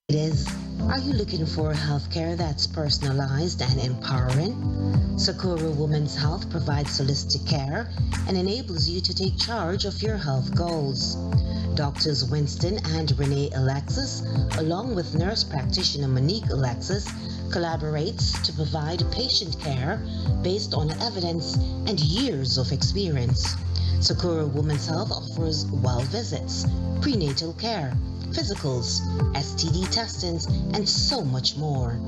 It is. Are you looking for healthcare that's personalized and empowering? Sakura Women's Health provides holistic care and enables you to take charge of your health goals. Doctors Winston and Renee Alexis, along with nurse practitioner Monique Alexis, collaborates to provide patient care based on evidence and years of experience. Sakura Women's Health offers well visits, prenatal care, physicals, STD testings, and so much more.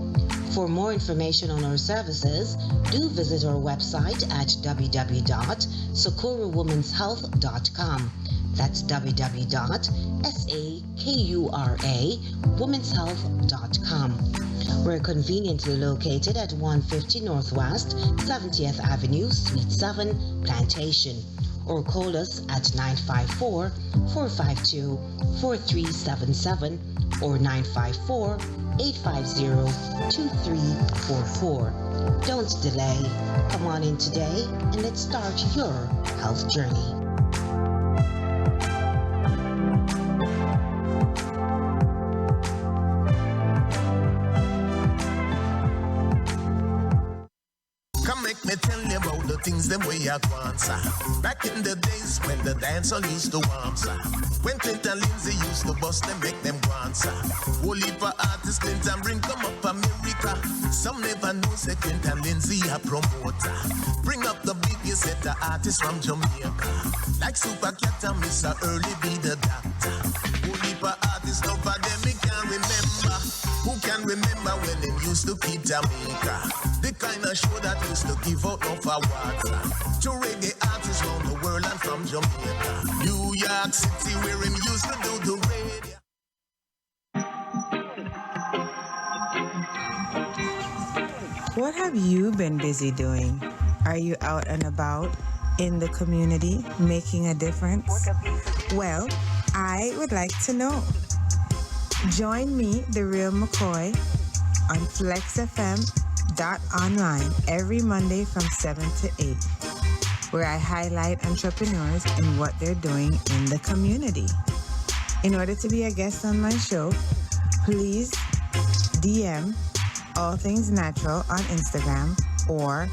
For more information on our services, do visit our website at www.sakurawomenshealth.com. That's www.sakurawomenshealth.com. We're conveniently located at 150 Northwest 70th Avenue, Suite 7, Plantation. Or call us at 954-452-4377 or 954-850-2344. Don't delay. Come on in today and let's start your health journey. Make me tell you about the things them way I want, sir. Back in the days when the dancehall used to warm, sir. When Clinton Lindsay used to bust them, make them want, sir. Whole heap of artists Clinton bring come up America. Some never know say Clinton Lindsay a promoter. Bring up the biggest set of artists from Jamaica. Like Super Cat and Mr. Early be the doctor. Whole heap of artists over them me can't remember. Who can remember when them used to keep Jamaica? The kind of show that used to give out no for water. To reggae artists around the world and from Jamaica. New York City where him used to do the radio. What have you been busy doing? Are you out and about in the community making a difference? Well, I would like to know. Join me, The Real McCoy, on FlexFM.online every Monday from 7 to 8, where I highlight entrepreneurs and what they're doing in the community. In order to be a guest on my show, please DM All Things Natural on Instagram or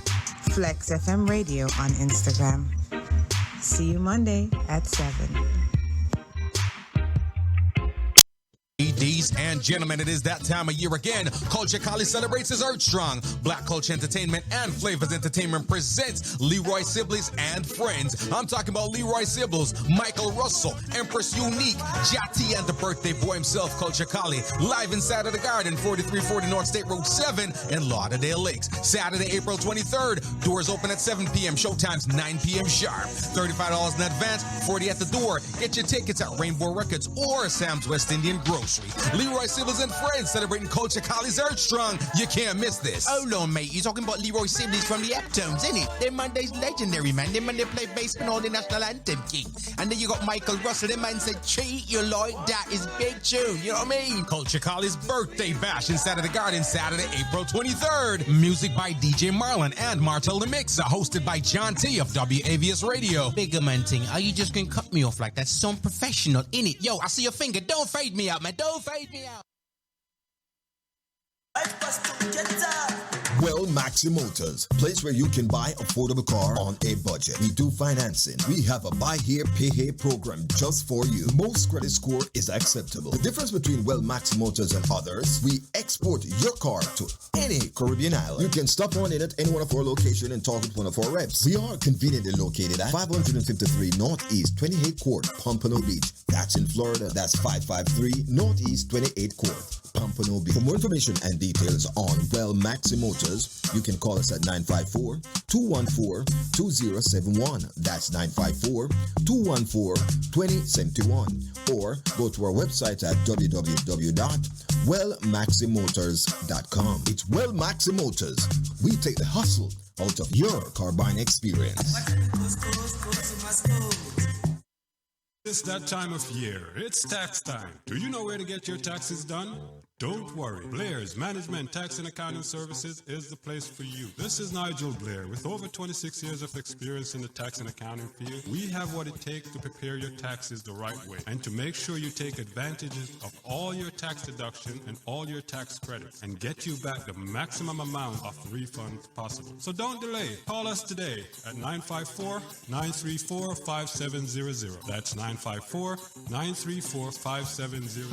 FlexFM Radio on Instagram. See you Monday at 7. Ladies and gentlemen, it is that time of year again. Culture College celebrates his Earth Strong. Black Culture Entertainment and Flavors Entertainment presents Leroy Sibbles and Friends. I'm talking about Leroy Sibbles, Michael Russell, Empress Unique, Jati, and the birthday boy himself, Culture College, live inside of the Garden, 4340 North State Road 7 in Lauderdale Lakes. Saturday, April 23rd. Doors open at 7 p.m. Showtime's 9 p.m. sharp. $35 in advance, $40 at the door. Get your tickets at Rainbow Records or Sam's West Indian Grocery. Leroy Sibbles and Friends celebrating Culture College Earth Strong. You can't miss this. Hold on, mate. You're talking about Leroy Sibbles from the Uptones, innit? Them man, they's legendary, man. Them man, they play bass and all the national anthem, king. And then you got Michael Russell. Them man said, treat you like that is big tune. You know what I mean? Culture College birthday bash inside of the Garden, Saturday, April 23rd. Music by DJ Marlon and Martel the Mixer, hosted by John T of WAVS Radio. Bigger man thing. Are you just gonna cut me off like that? So unprofessional, innit? Yo, I see your finger. Don't fade me out, man. Don't fade me out. Well, Maxi Motors, place where you can buy affordable car on a budget. We do financing. We have a buy here, pay here program just for you. Most credit score is acceptable. The difference between Well Maxi Motors and others, we export your car to any Caribbean island. You can stop on in at any one of our locations and talk with one of our reps. We are conveniently located at 553 Northeast 28 Court, Pompano Beach. That's in Florida. That's 553 Northeast 28 Court, Pompano Beach. For more information and details on Well Maxi Motors, you can call us at 954-214-2071. That's 954-214-2071. Or go to our website at www.wellmaximotors.com. It's Well Maxi Motors. We take the hustle out of your car buying experience. It's that time of year. It's tax time. Do you know where to get your taxes done? Don't worry, Blair's Management Tax and Accounting Services is the place for you. This is Nigel Blair. With over 26 years of experience in the tax and accounting field, we have what it takes to prepare your taxes the right way and to make sure you take advantages of all your tax deduction and all your tax credits and get you back the maximum amount of refunds possible. So don't delay. Call us today at 954-934-5700. That's 954-934-5700.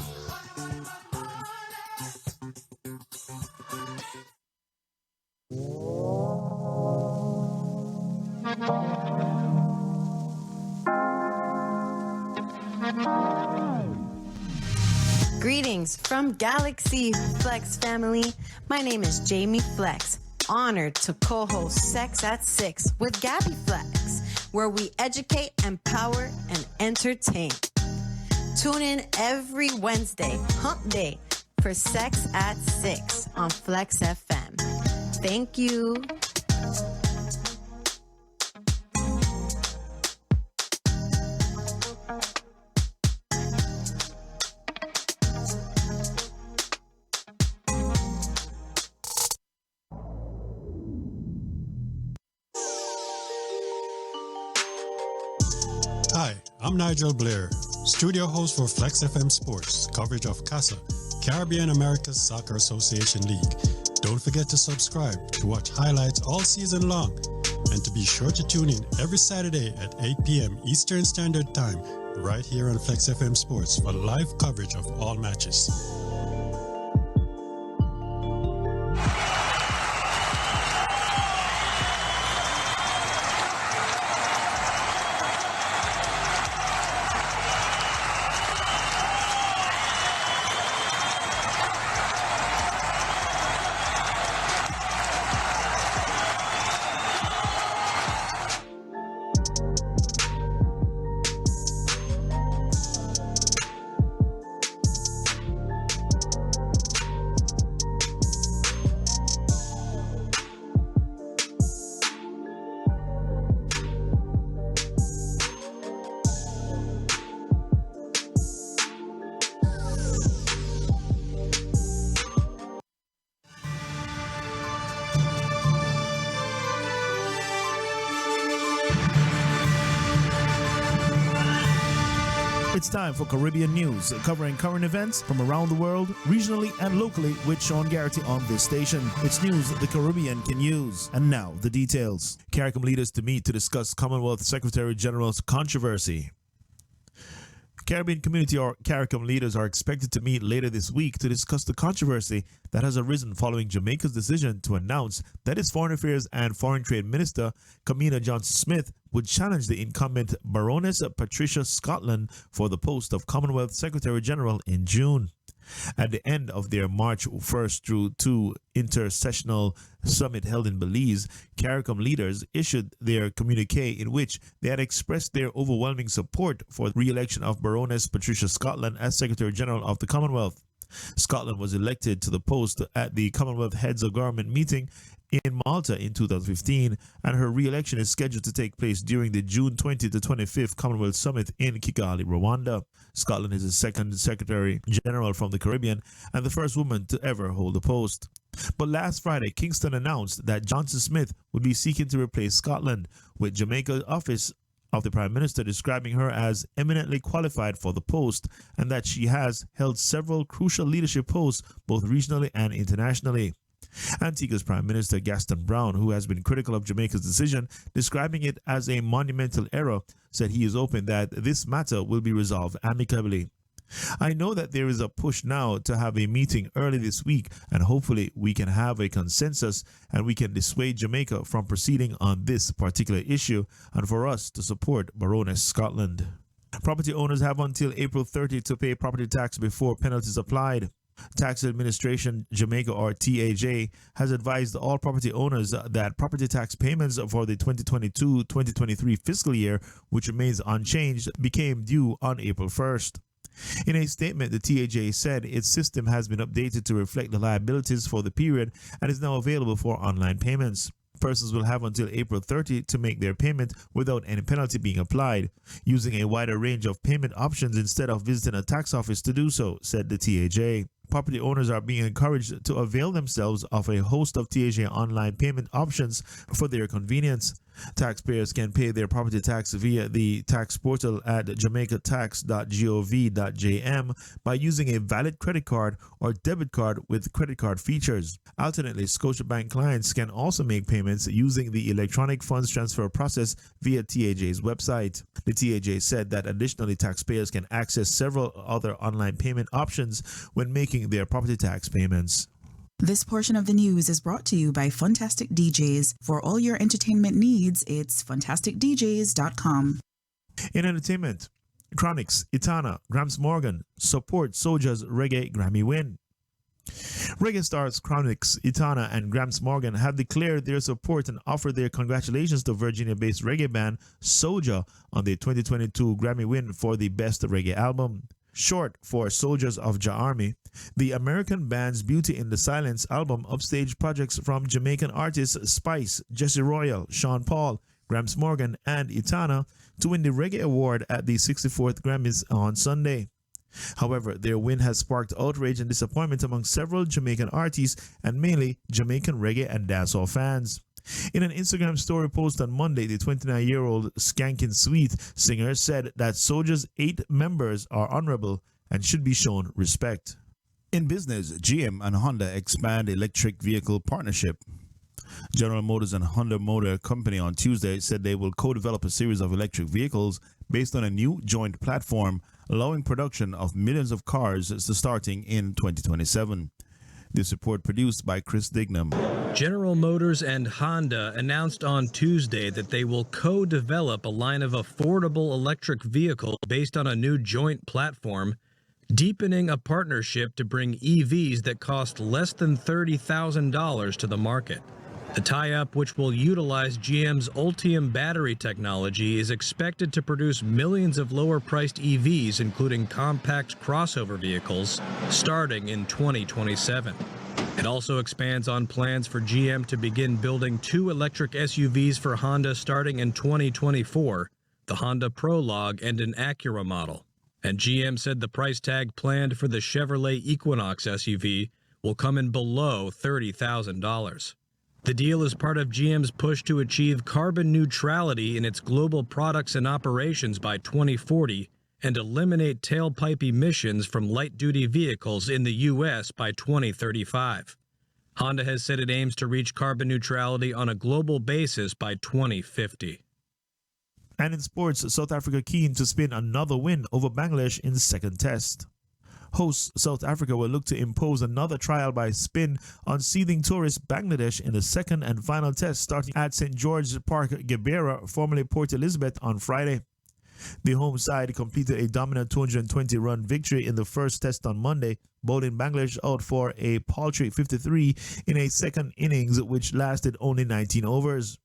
Greetings from Galaxy Flex family. My name is Jamie Flex. Honored to co-host Sex at 6 with Gabby Flex, where we educate, empower, and entertain. Tune in every Wednesday, hump day, for Sex at 6 on Flex FM. Thank you. Hi, I'm Nigel Blair, studio host for Flex FM Sports, coverage of CASA, Caribbean America's Soccer Association League. Don't forget to subscribe to watch highlights all season long and to be sure to tune in every Saturday at 8 p.m. Eastern Standard Time right here on Flex FM Sports for live coverage of all matches. It's time for Caribbean News, covering current events from around the world, regionally and locally, with Sean Garrity on this station. It's news the Caribbean can use. And now, the details. CARICOM leaders to meet to discuss Commonwealth Secretary General's controversy. Caribbean Community or CARICOM leaders are expected to meet later this week to discuss the controversy that has arisen following Jamaica's decision to announce that its Foreign Affairs and Foreign Trade Minister, Kamina Johnson-Smith, would challenge the incumbent Baroness Patricia Scotland for the post of Commonwealth Secretary General in June. At the end of their March 1st through 2 intersessional summit held in Belize, CARICOM leaders issued their communique in which they had expressed their overwhelming support for the re-election of Baroness Patricia Scotland as Secretary General of the Commonwealth. Scotland was elected to the post at the Commonwealth Heads of Government meeting in Malta in 2015, and her re-election is scheduled to take place during the June 20 to 25th Commonwealth Summit in Kigali, Rwanda. Scotland is the second Secretary General from the Caribbean and the first woman to ever hold the post. But last Friday, Kingston announced that Johnson-Smith would be seeking to replace Scotland, with Jamaica's office of the Prime Minister describing her as eminently qualified for the post, and that she has held several crucial leadership posts both regionally and internationally. Antigua's Prime Minister Gaston Brown, who has been critical of Jamaica's decision, describing it as a monumental error, said he is hoping that this matter will be resolved amicably. I know that there is a push now to have a meeting early this week, and hopefully we can have a consensus and we can dissuade Jamaica from proceeding on this particular issue and for us to support Baroness Scotland. Property owners have until April 30 to pay property tax before penalties applied. Tax Administration Jamaica, or TAJ, has advised all property owners that property tax payments for the 2022-2023 fiscal year, which remains unchanged, became due on April 1st. In a statement, the TAJ said its system has been updated to reflect the liabilities for the period and is now available for online payments. Persons will have until April 30 to make their payment without any penalty being applied, using a wider range of payment options instead of visiting a tax office to do so, said the TAJ. property owners are being encouraged to avail themselves of a host of THA online payment options for their convenience. Taxpayers can pay their property tax via the tax portal at jamaicatax.gov.jm by using a valid credit card or debit card with credit card features. Alternately, Scotiabank clients can also make payments using the electronic funds transfer process via TAJ's website. The TAJ said that additionally, taxpayers can access several other online payment options when making their property tax payments. This portion of the news is brought to you by Funtastic DJs. For all your entertainment needs, it's fantasticdjs.com. In entertainment, Chronix, Itana, Gramps Morgan support Soja's Reggae Grammy win. Reggae stars Chronix, Itana, and Gramps Morgan have declared their support and offered their congratulations to Virginia-based reggae band Soja on the 2022 Grammy win for the Best Reggae Album. Short for Soldiers of Jah Army, the American band's Beauty in the Silence album upstaged projects from Jamaican artists Spice, Jesse Royal, Sean Paul, Gramps Morgan, and Itana to win the Reggae Award at the 64th Grammys on Sunday. However, their win has sparked outrage and disappointment among several Jamaican artists and mainly Jamaican reggae and dancehall fans. In an Instagram story post on Monday, the 29-year-old Skankin' Sweet singer said that Soja's 8 members are honorable and should be shown respect. In business, GM and Honda expand electric vehicle partnership. General Motors and Honda Motor Company on Tuesday said they will co-develop a series of electric vehicles based on a new joint platform, allowing production of millions of cars starting in 2027. This report produced by Chris Dignam. General Motors and Honda announced on Tuesday that they will co-develop a line of affordable electric vehicles based on a new joint platform, deepening a partnership to bring EVs that cost less than $30,000 to the market. The tie-up, which will utilize GM's Ultium battery technology, is expected to produce millions of lower-priced EVs, including compact crossover vehicles, starting in 2027. It also expands on plans for GM to begin building 2 electric SUVs for Honda starting in 2024, the Honda Prologue and an Acura model. And GM said the price tag planned for the Chevrolet Equinox SUV will come in below $30,000. The deal is part of GM's push to achieve carbon neutrality in its global products and operations by 2040 and eliminate tailpipe emissions from light-duty vehicles in the U.S. by 2035. Honda has said it aims to reach carbon neutrality on a global basis by 2050. And in sports, South Africa keen to spin another win over Bangladesh in the second test. Hosts South Africa will look to impose another trial by spin on seething tourist Bangladesh in the second and final test starting at St. George's Park, Gibera, formerly Port Elizabeth, on Friday. The home side completed a dominant 220-run victory in the first test on Monday, bowling Bangladesh out for a paltry 53 in a second innings which lasted only 19 overs.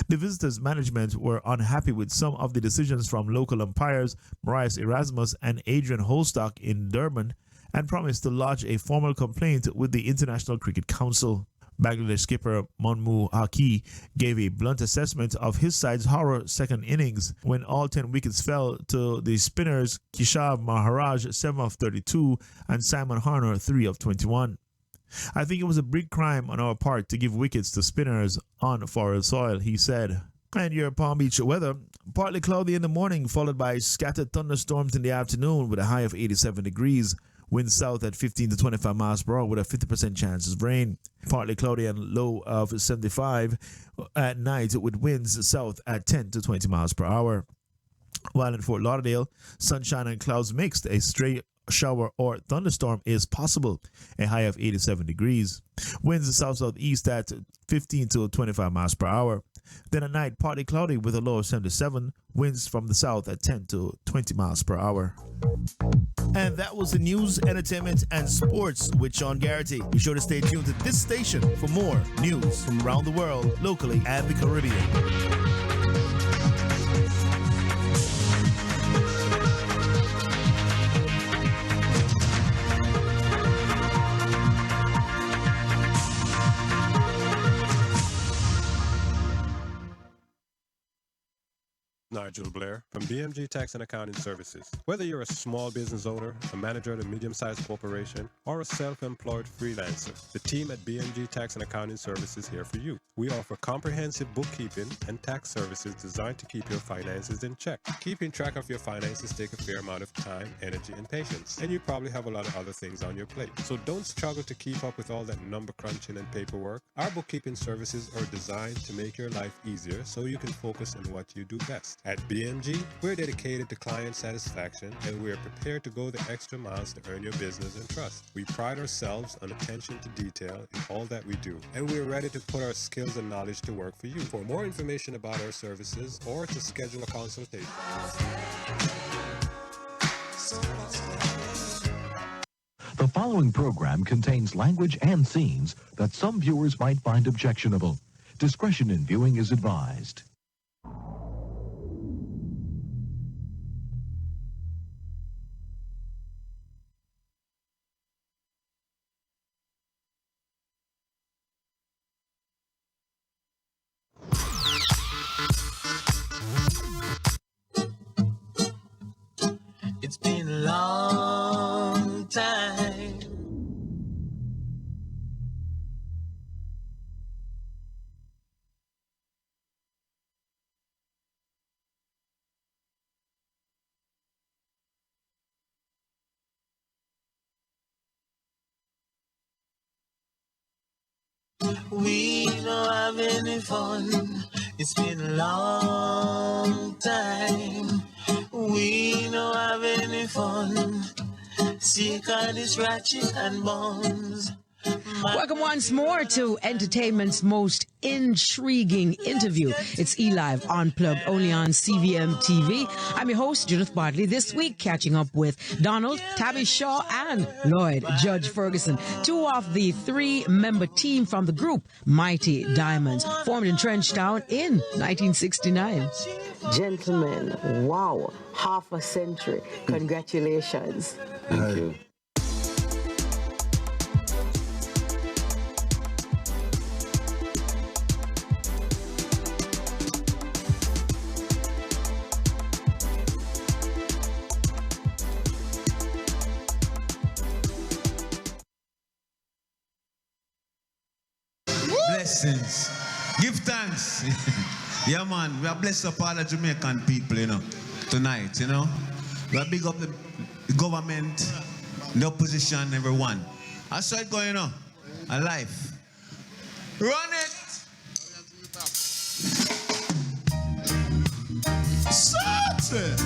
The visitors' management were unhappy with some of the decisions from local umpires Marius Erasmus and Adrian Holstock in Durban and promised to lodge a formal complaint with the International Cricket Council. Bangladesh skipper Monmu Haki gave a blunt assessment of his side's horror second innings when all 10 wickets fell to the spinners Keshav Maharaj 7 of 32 and Simon Harner 3 of 21. I think it was a big crime on our part to give wickets to spinners on foreign soil, he said. And your Palm Beach weather, partly cloudy in the morning, followed by scattered thunderstorms in the afternoon with a high of 87 degrees. Winds south at 15 to 25 miles per hour with a 50% chance of rain. Partly cloudy and low of 75 at night with winds south at 10 to 20 miles per hour. While in Fort Lauderdale, sunshine and clouds mixed, a stray shower or thunderstorm is possible, a high of 87 degrees. Winds south-southeast at 15 to 25 miles per hour. Then at night, partly cloudy with a low of 77, winds from the south at 10 to 20 miles per hour. And that was the news, entertainment, and sports with Sean Garrity. Be sure to stay tuned to this station for more news from around the world, locally, and the Caribbean. Nigel Blair from BMG Tax and Accounting Services. Whether you're a small business owner, a manager at a medium-sized corporation, or a self-employed freelancer, the team at BMG Tax and Accounting Services is here for you. We offer comprehensive bookkeeping and tax services designed to keep your finances in check. Keeping track of your finances takes a fair amount of time, energy, and patience, and you probably have a lot of other things on your plate. So don't struggle to keep up with all that number crunching and paperwork. Our bookkeeping services are designed to make your life easier so you can focus on what you do best. At BMG, we're dedicated to client satisfaction, and we're prepared to go the extra miles to earn your business and trust. We pride ourselves on attention to detail in all that we do, and we're ready to put our skills and knowledge to work for you. For more information about our services or to schedule a consultation. The following program contains language and scenes that some viewers might find objectionable. Discretion in viewing is advised. It's been a long time. We don't have any fun. It's been a long time. We don't have any fun. Sick of this ratchet and bombs. Welcome once more to entertainment's most intriguing interview. It's eLive Unplugged, only on CVM TV. I'm your host, Judith Bartley. This week, catching up with Donald, Tabby Shaw, and Lloyd Judge Ferguson, two of the three-member team from the group Mighty Diamonds, formed in Trenchtown in 1969. Gentlemen, wow, half a century. Congratulations. Thank you. Blessings. Give thanks. Yeah, man. We are blessed up all the Jamaican people, you know, tonight, you know. We are big up the government, the opposition, everyone. That's how it's going, you know. A life. Run it! Start it!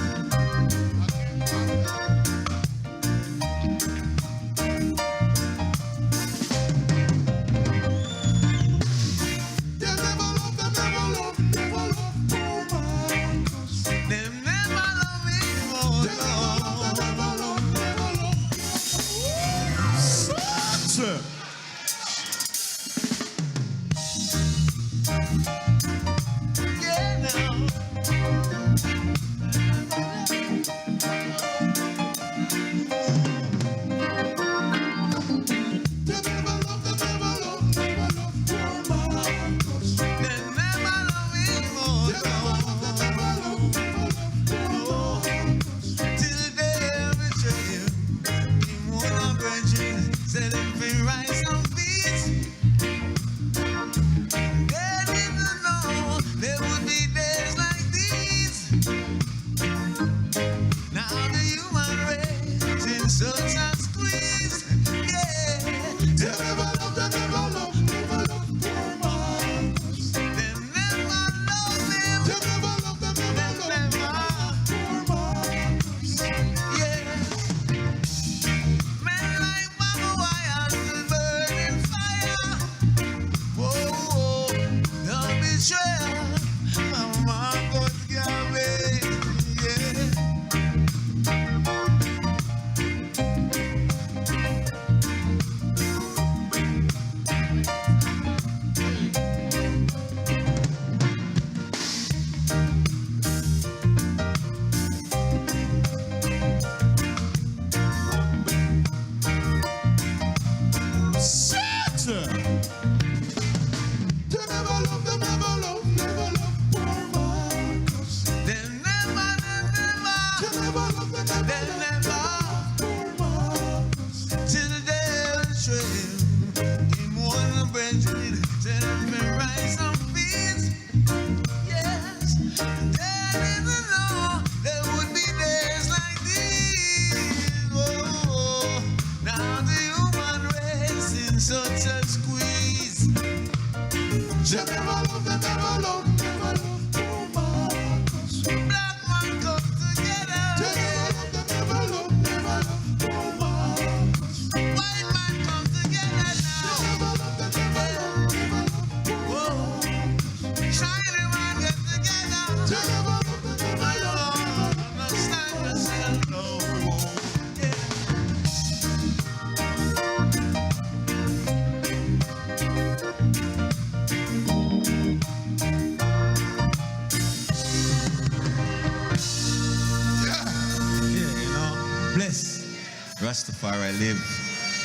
Rastafari live,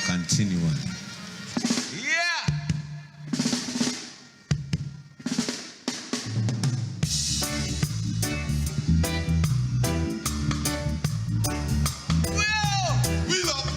continue on. Yeah! We love.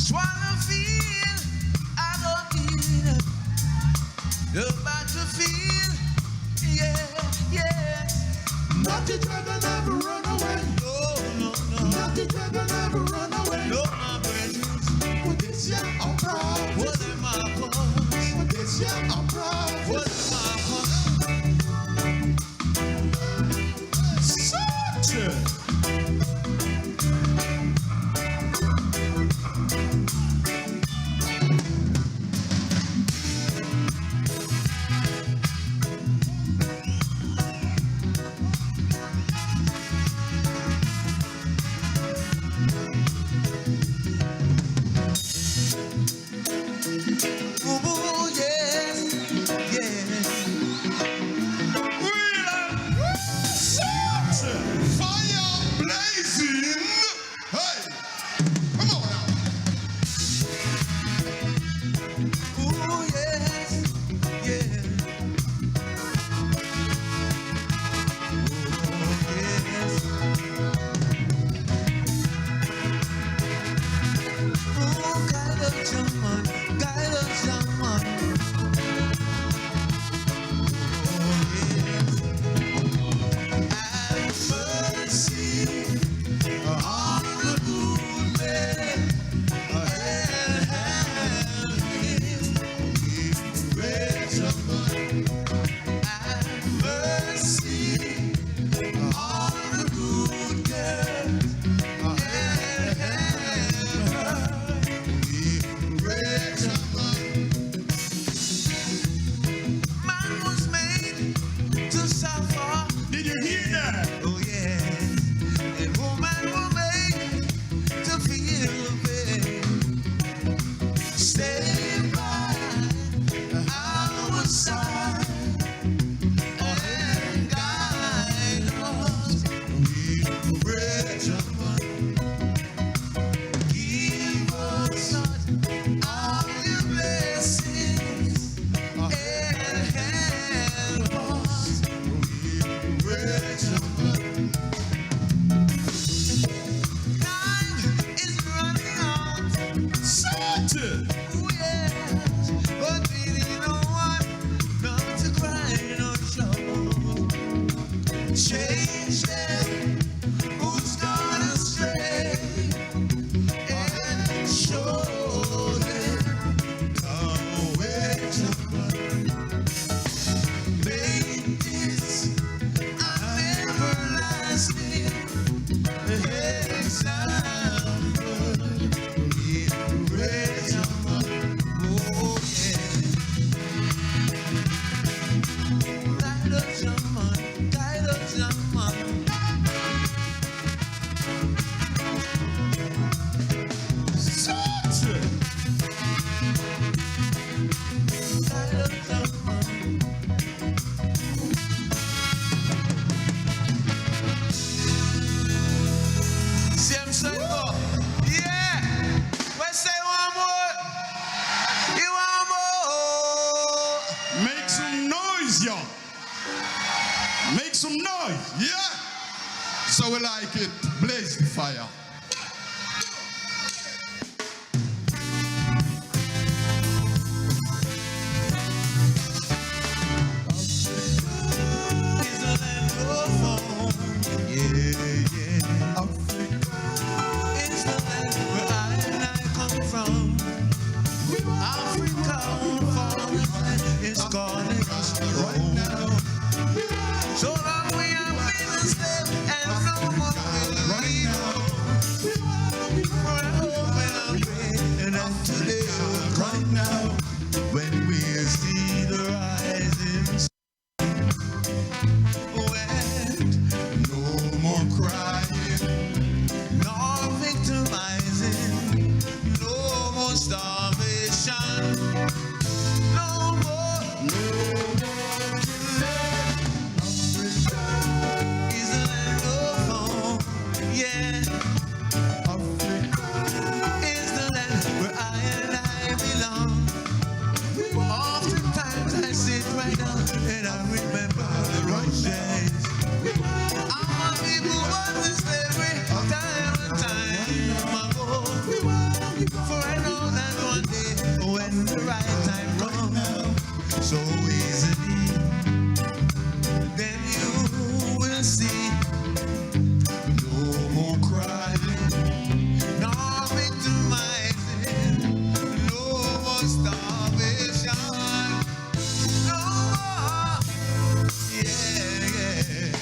Swallow feel, I go feel. it, blaze the fire. It's calling us right now. So long we have been a step and no more will we go. For I hope and I pray that today will come now when we see the rising sun. When no more crying, no victimizing, no more starvation. No more killing. Africa is a land of home. Yeah. Africa is the land where I and I belong. Oftentimes I sit right down and I remember the rough days. Our people was in slavery time and time ago. For I know that one day when the right time comes so easily, then you will see no more crying, no victimizing, no more starvation, no more, yeah.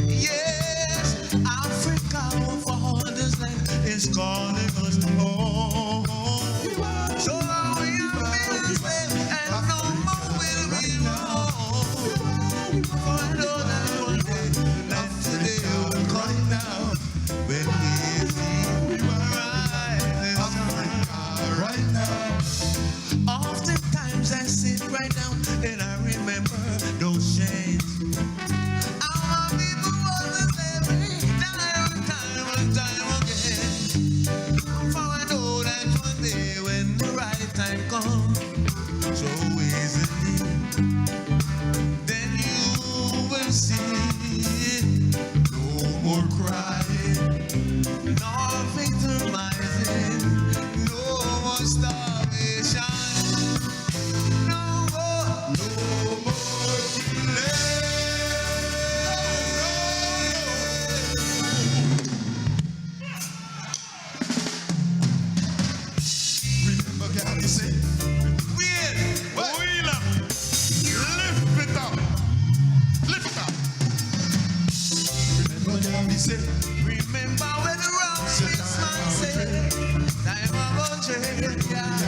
Yes, Africa of all this land is calling us home. So long we have been enslaved and no more will we roam. For I know that one day that today will come down when we see right now. Oftentimes I sit right down and I remember those chains. Our people was in slavery time and time and time again. For I know that one day when the right time comes so easily, then you will see no more crying, no victimizing, no more starvation, no more killing. Remember, Gabby say, Wheel, wheel up, lift it up, lift it up. Remember, Gabby say, remember when the wrong man said, time about change, yeah.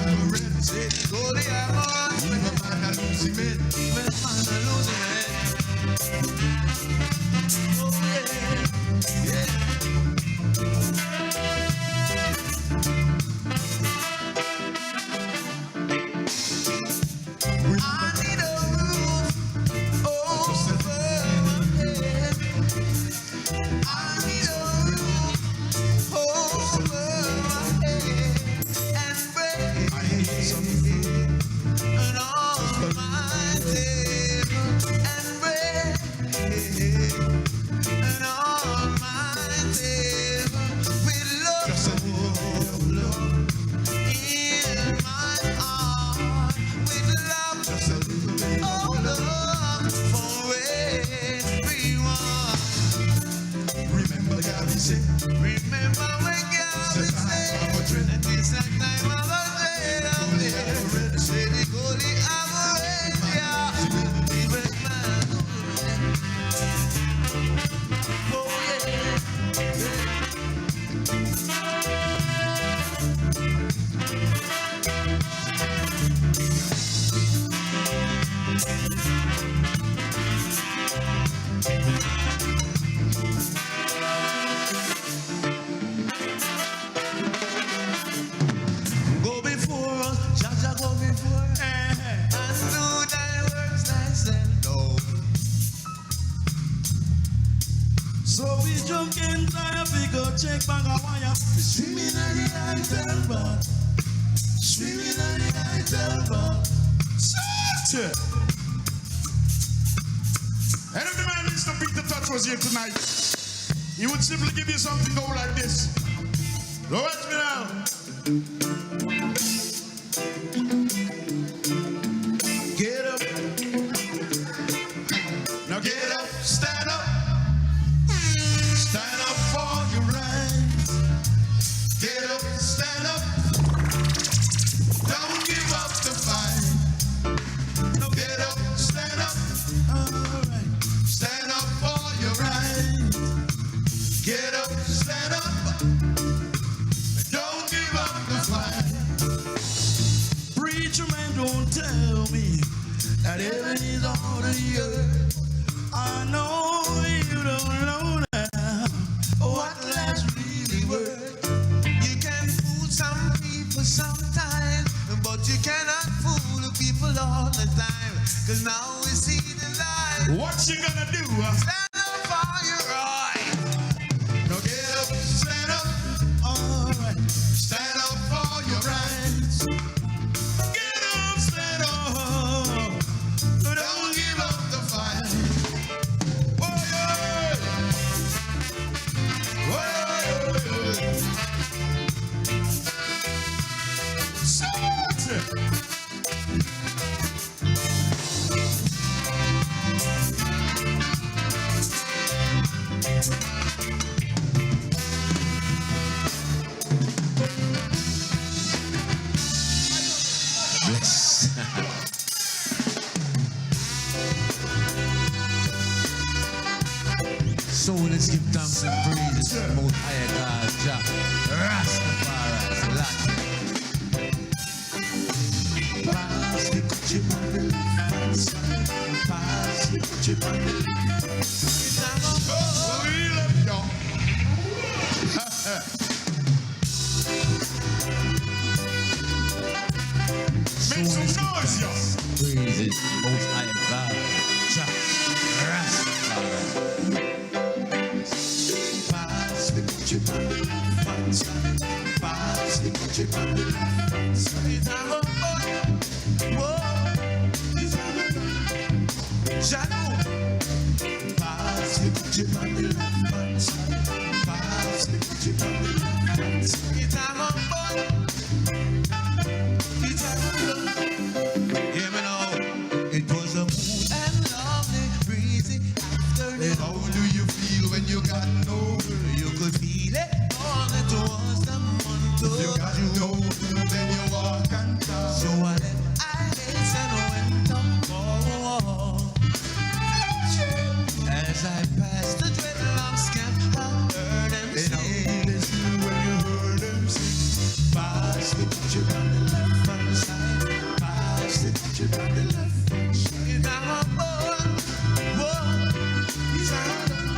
Say, go the amount, even man a losing it. even man a losing it. Oh yeah, yeah. I need a roof over my head. I need a make bag of wire. Swimming in the hotel bar. Swimming in the hotel bar. Shut. And if the man Mr. Peter Touch was here tonight, he would simply give you something go like this. Go watch me now. Get up. Now get up, stand up. Stand up for your rights. Get up, stand up. Don't give up the fight. Now get up, stand up. All right. Stand up for your rights. Get up, stand up. Don't give up the fight. Preacher man, don't tell me that heaven is all the earth. I know you don't know now what life's really worth. You can fool some people sometimes, but you cannot fool the people all the time. Cause now we see the light. What you gonna do? Stand up for your right. Now get up, stand up. All right. Stand up for your rights. Get up, stand up. Don't give up the fight. Oh yeah. Oh yeah. Shout it. Bless. So let's give thanks and praise to the Most High God, Jah Rastafari, Selassie. Pass the Gucci on the left hand side. Pass the Gucci on the left hand side. We love y'all. Make some noise, y'all. Praises Most High God, Jah Rastafari. Pass the Gucci on the left hand side. Pass the Gucci on the left hand side. Whoa, Jano. Pass the Gucci on the left hand side. Pass the Gucci on the left hand side. It's a humble. It's a humble. Hear me now. It was a mood and lovely, breezy afternoon. How do you feel when you got no girl? You could feel it all. It was the month of you got no girl, then you walk and talk. So I left Alice and went up for a walk. As I passed the dreadlocks camp, I heard them say, listen when you heard them sing. Pass the Gucci on the left hand side. Pass the Gucci on the left hand side. It's a humble. Whoa, it's a humble.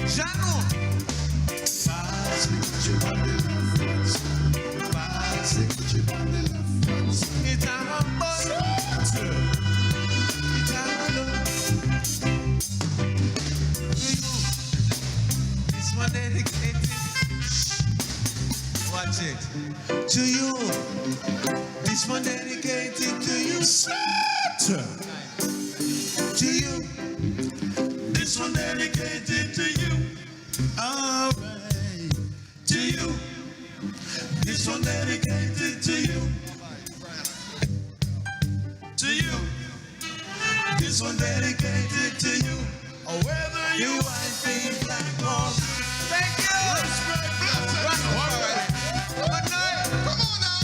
Jano. Pass the Gucci on the left hand side. Pass the Gucci on the left hand side. It's a humble. It's a humble. This one dedicated. Watch it. To you. This one dedicated to you. To you. This one dedicated to you. All right. To you. This one dedicated to you. To you. This one dedicated to you. Whether you white, pink, black, or thank you. Respect, blessing. All right. Good night. Come on now.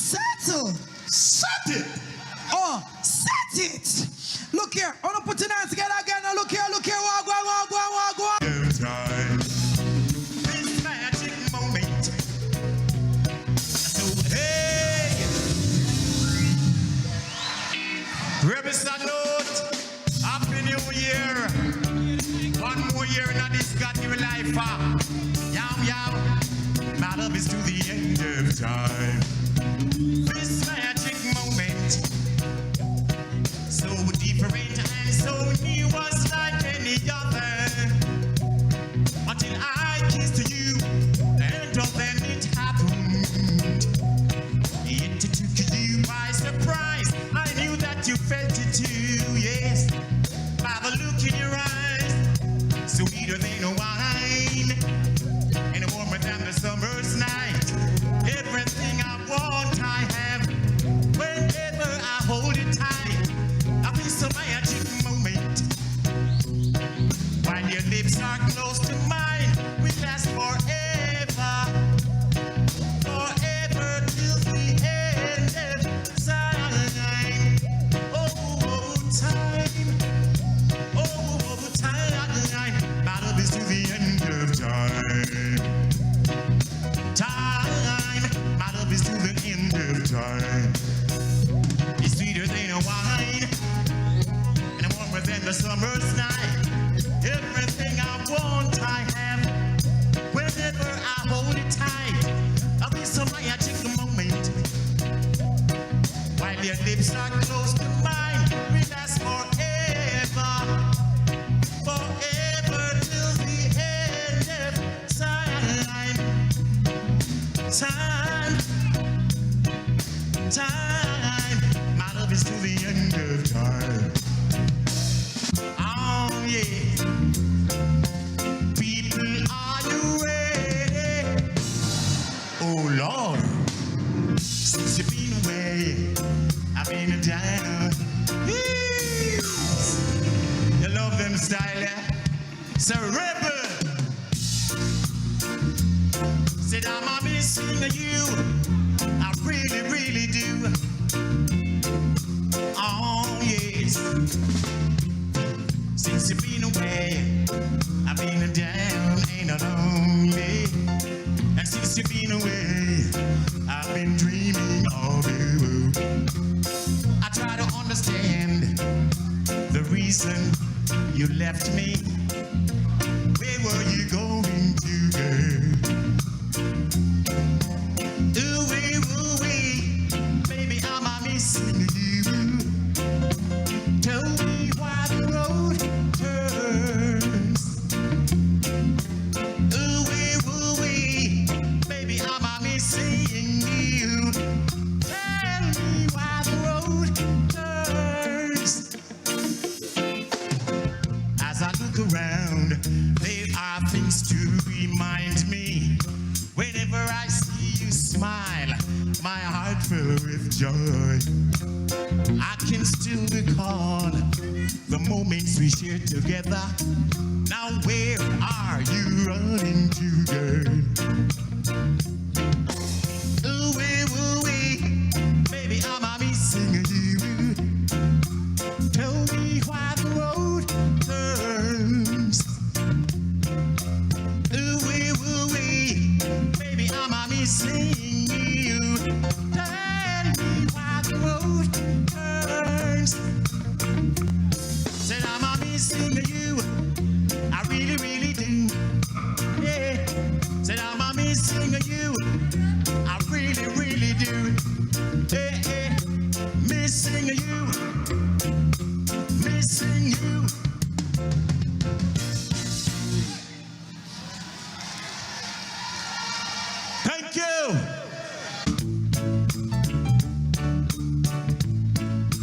Settle. Set it. Oh, set it. Look here. I want to put your hands together again. Now look here. Walk. Time. This magic moment. So hey. Rebel salute. Happy New Year. One more year in this God-given life. Yow, yow. My love is to the end of time. This magic moment, so different and so new, was like any other. Until I kissed you, and then it happened. It took you by surprise. I knew that you felt it too, yes. By the look in your eyes, sweeter than a wine, and warmer than the summer's night. Everything I want, I have. Whenever I hold it tight, I feel some magic moment. While your lips are close to mine, we last forever. Forever till the end of time. Oh, time. Oh, time. My love is to the end of time. Time. My love is to the end of time. It's sweeter than a wine, and warmer than the summer's night. Everything I want, I have. Whenever I hold it tight, I'll be some magic moment. While your lips are close to mine, we last forever. Forever till the end of time. Time. Time. My love is to the end of time. Oh, yeah. People, are you ready? Oh, Lord. Since you've been away, I've been down. You love them style, yeah? So rebel. Said I'm missing you. I really, really do. Oh, yes. Since you've been away, I've been down and lonely. And since you've been away, I've been dreaming of you. I try to understand the reason you left me. Where were you going to, girl? Ooh-wee, ooh-wee, baby, I'm missing you. Tell me why the road turns. Ooh-wee, ooh-wee, baby, I'm missing you. Tell me why the road turns. As I look around, there are things to remind me. Whenever I see you smile, my heart fills with joy. I can still recall the moments we shared together. Now where are you running to, girl? Ooh-wee, ooh-wee, baby, I'm missing you. Tell me why the road turns. Ooh-wee, ooh-wee, baby, I'm missing you. Tell me why the road turns. Said I'm missing you. I really, really do. Yeah. Said I'm missing you. I really, really do. Yeah, yeah. Missing you. Missing you. Thank you.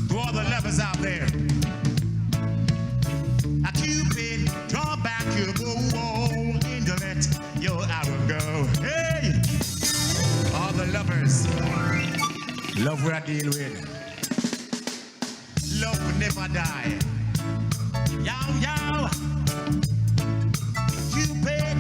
To all the lovers out there. A Cupid, draw back your bow and let your arrow go. Hey! All the lovers. Love we I deal with. Love will never die. Yow, yow. Cupid.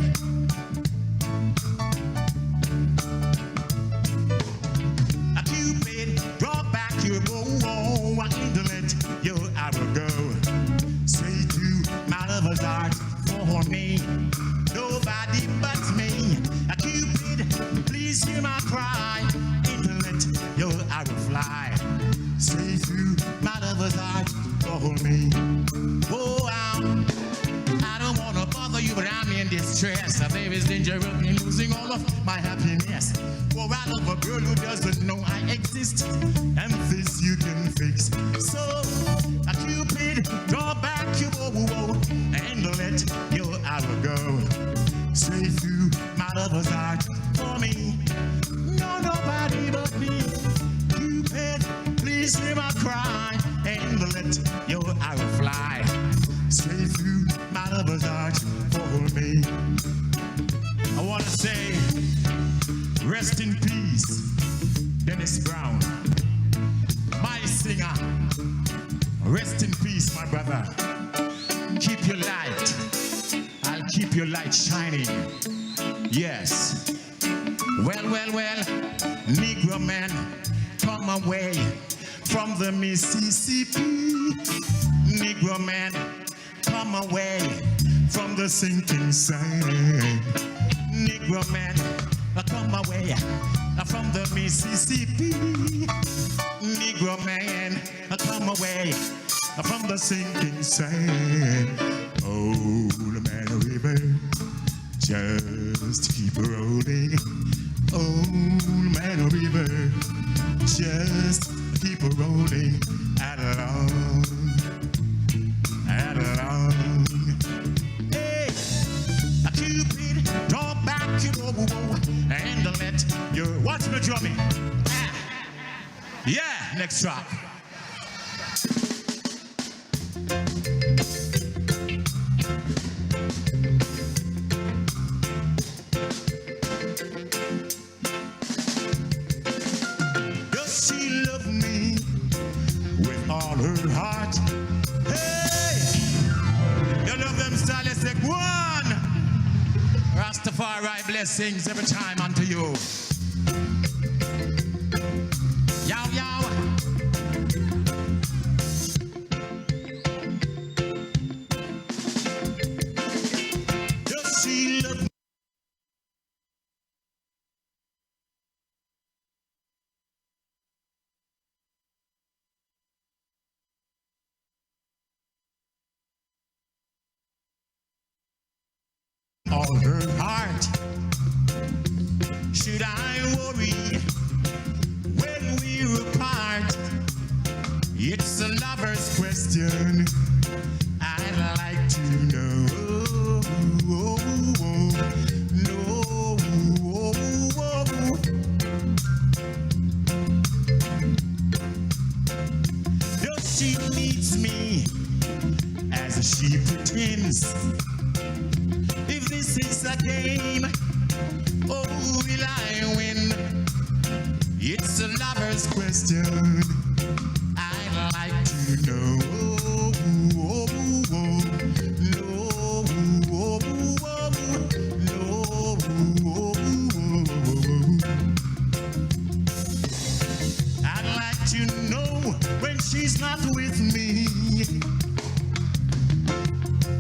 A Cupid, draw back your bow and let your arrow go. Straight to my lover's heart for me. Nobody but me. A Cupid, please hear my cry and let your arrow fly. Straight through my lover's heart for me. Oh, I don't want danger of me losing all of my happiness. For I love a girl who doesn't know I exist, and this you can fix. So, a Cupid, draw back your bow and let your arrow go straight through my lover's heart for me. No, nobody but me. Cupid, please hear my cry and let your arrow fly straight through my lover's heart for me. I want to say, rest in peace, Dennis Brown, my singer. Rest in peace, my brother. Keep your light. I'll keep your light shining. Yes. Well, Negro man, come away from the Mississippi. Negro man, come away from the sinking sand. Negro man, come away from the Mississippi. Negro man, come away from the sinking sand. Old man river, just keep rolling. Old man river, just keep rolling along. Hey, Cupid, draw back your bow and let your watch me drumming. Yeah, next track. Does she love me with all her heart? Hey, you love them style, let's take one. Rastafari blessings every time unto you. Yow, yow. Does she love me? All her heart. Should I worry when we're apart? It's a lover's question I'd like to know. No. Does she needs me as she pretends? If this is a game, oh, will I win? It's a lover's question I'd like to know. I'd like to know when she's not with me.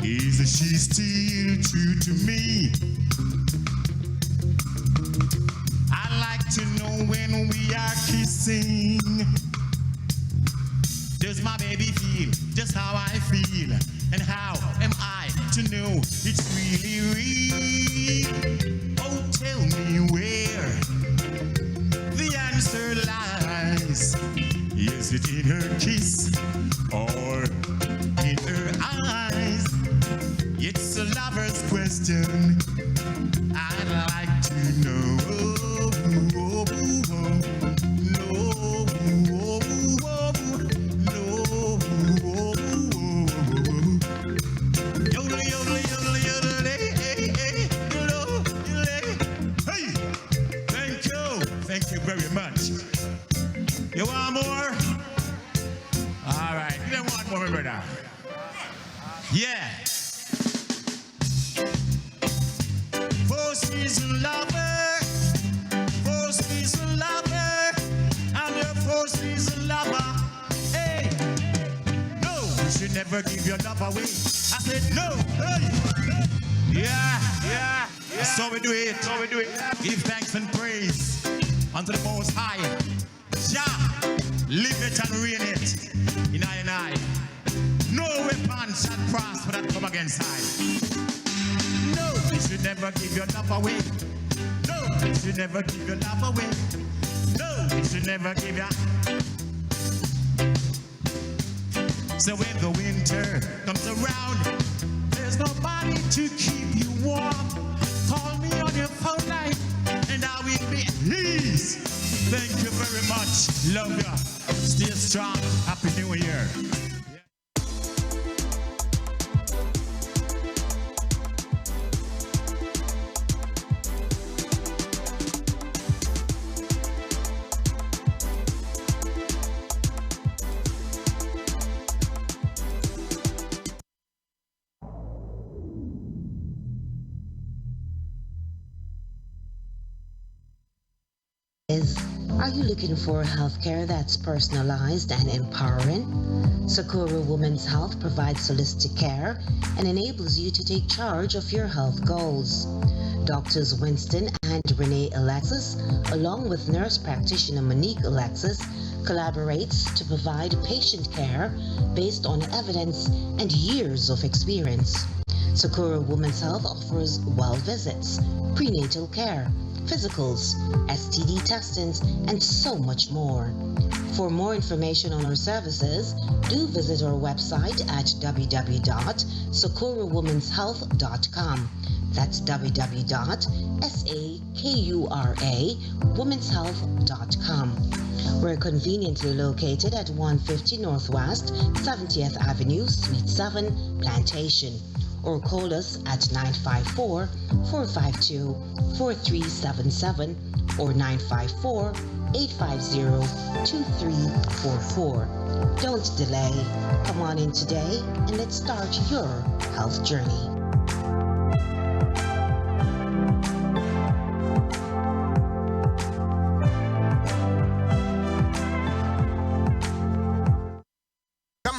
Is she still true to me? I like to know when we are kissing. Does my baby feel just how I feel? And how am I to know it's really real? Oh, tell me where the answer lies. Is it in her kiss or in her eyes? It's a lover's question I'd like to know. Yodel, yodel, yodel, yodel, hey, hey, hey, yodel, yodel, hey. Thank you very much. You want more? All right, you don't want more, brother. Yeah. Season lover, four season lover, I'm your four season lover. Hey, no, you should never give your love away. I said no. Hey. Yeah. So we do it. Give thanks and praise unto the Most High. Jah, live it and reign it in I and I. No weapon shall prosper that come against I. No, you should should never give your love away. No, you should never give your love away. No, you should never give your. So when the winter comes around, there's nobody to keep you warm. Call me on your phone line, and I will be at ease. Thank you very much. Love ya. Stay strong. Happy New Year. Are you looking for healthcare that's personalized and empowering? Sakura Women's Health provides holistic care and enables you to take charge of your health goals. Doctors Winston and Renee Alexis, along with nurse practitioner Monique Alexis, collaborates to provide patient care based on evidence and years of experience. Sakura Women's Health offers well visits, prenatal care, physicals, STD testings, and so much more. For more information on our services, do visit our website at www.sakurawomenshealth.com. That's www.sakurawomenshealth.com. We're conveniently located at 150 Northwest 70th Avenue, Suite 7, Plantation. Or call us at 954-452-4377 or 954-850-2344. Don't delay. Come on in today and let's start your health journey.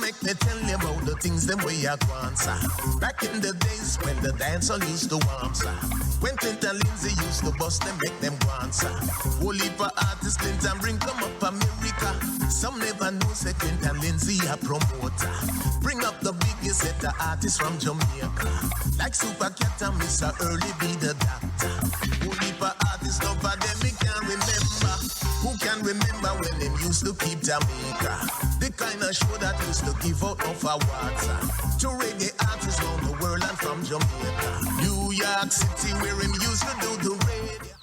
Make me tell you about the things them way I want, sir. Back in the days when the dancehall used to warm, sir. When Clinton Lindsay used to bust them, make them want, sir. Whole heap of artists Clinton bring come up America. Some never know say Clinton Lindsay a promoter. Bring up the biggest set of artists from Jamaica. Like Super Cat and Mr. Early be the doctor. Whole heap of artists over them me can't remember. Who can remember when them used to keep Jamaica? The kind of show that used to give out of our water to reggae artists around the world and from Jamaica. New York City where him used to do the radio.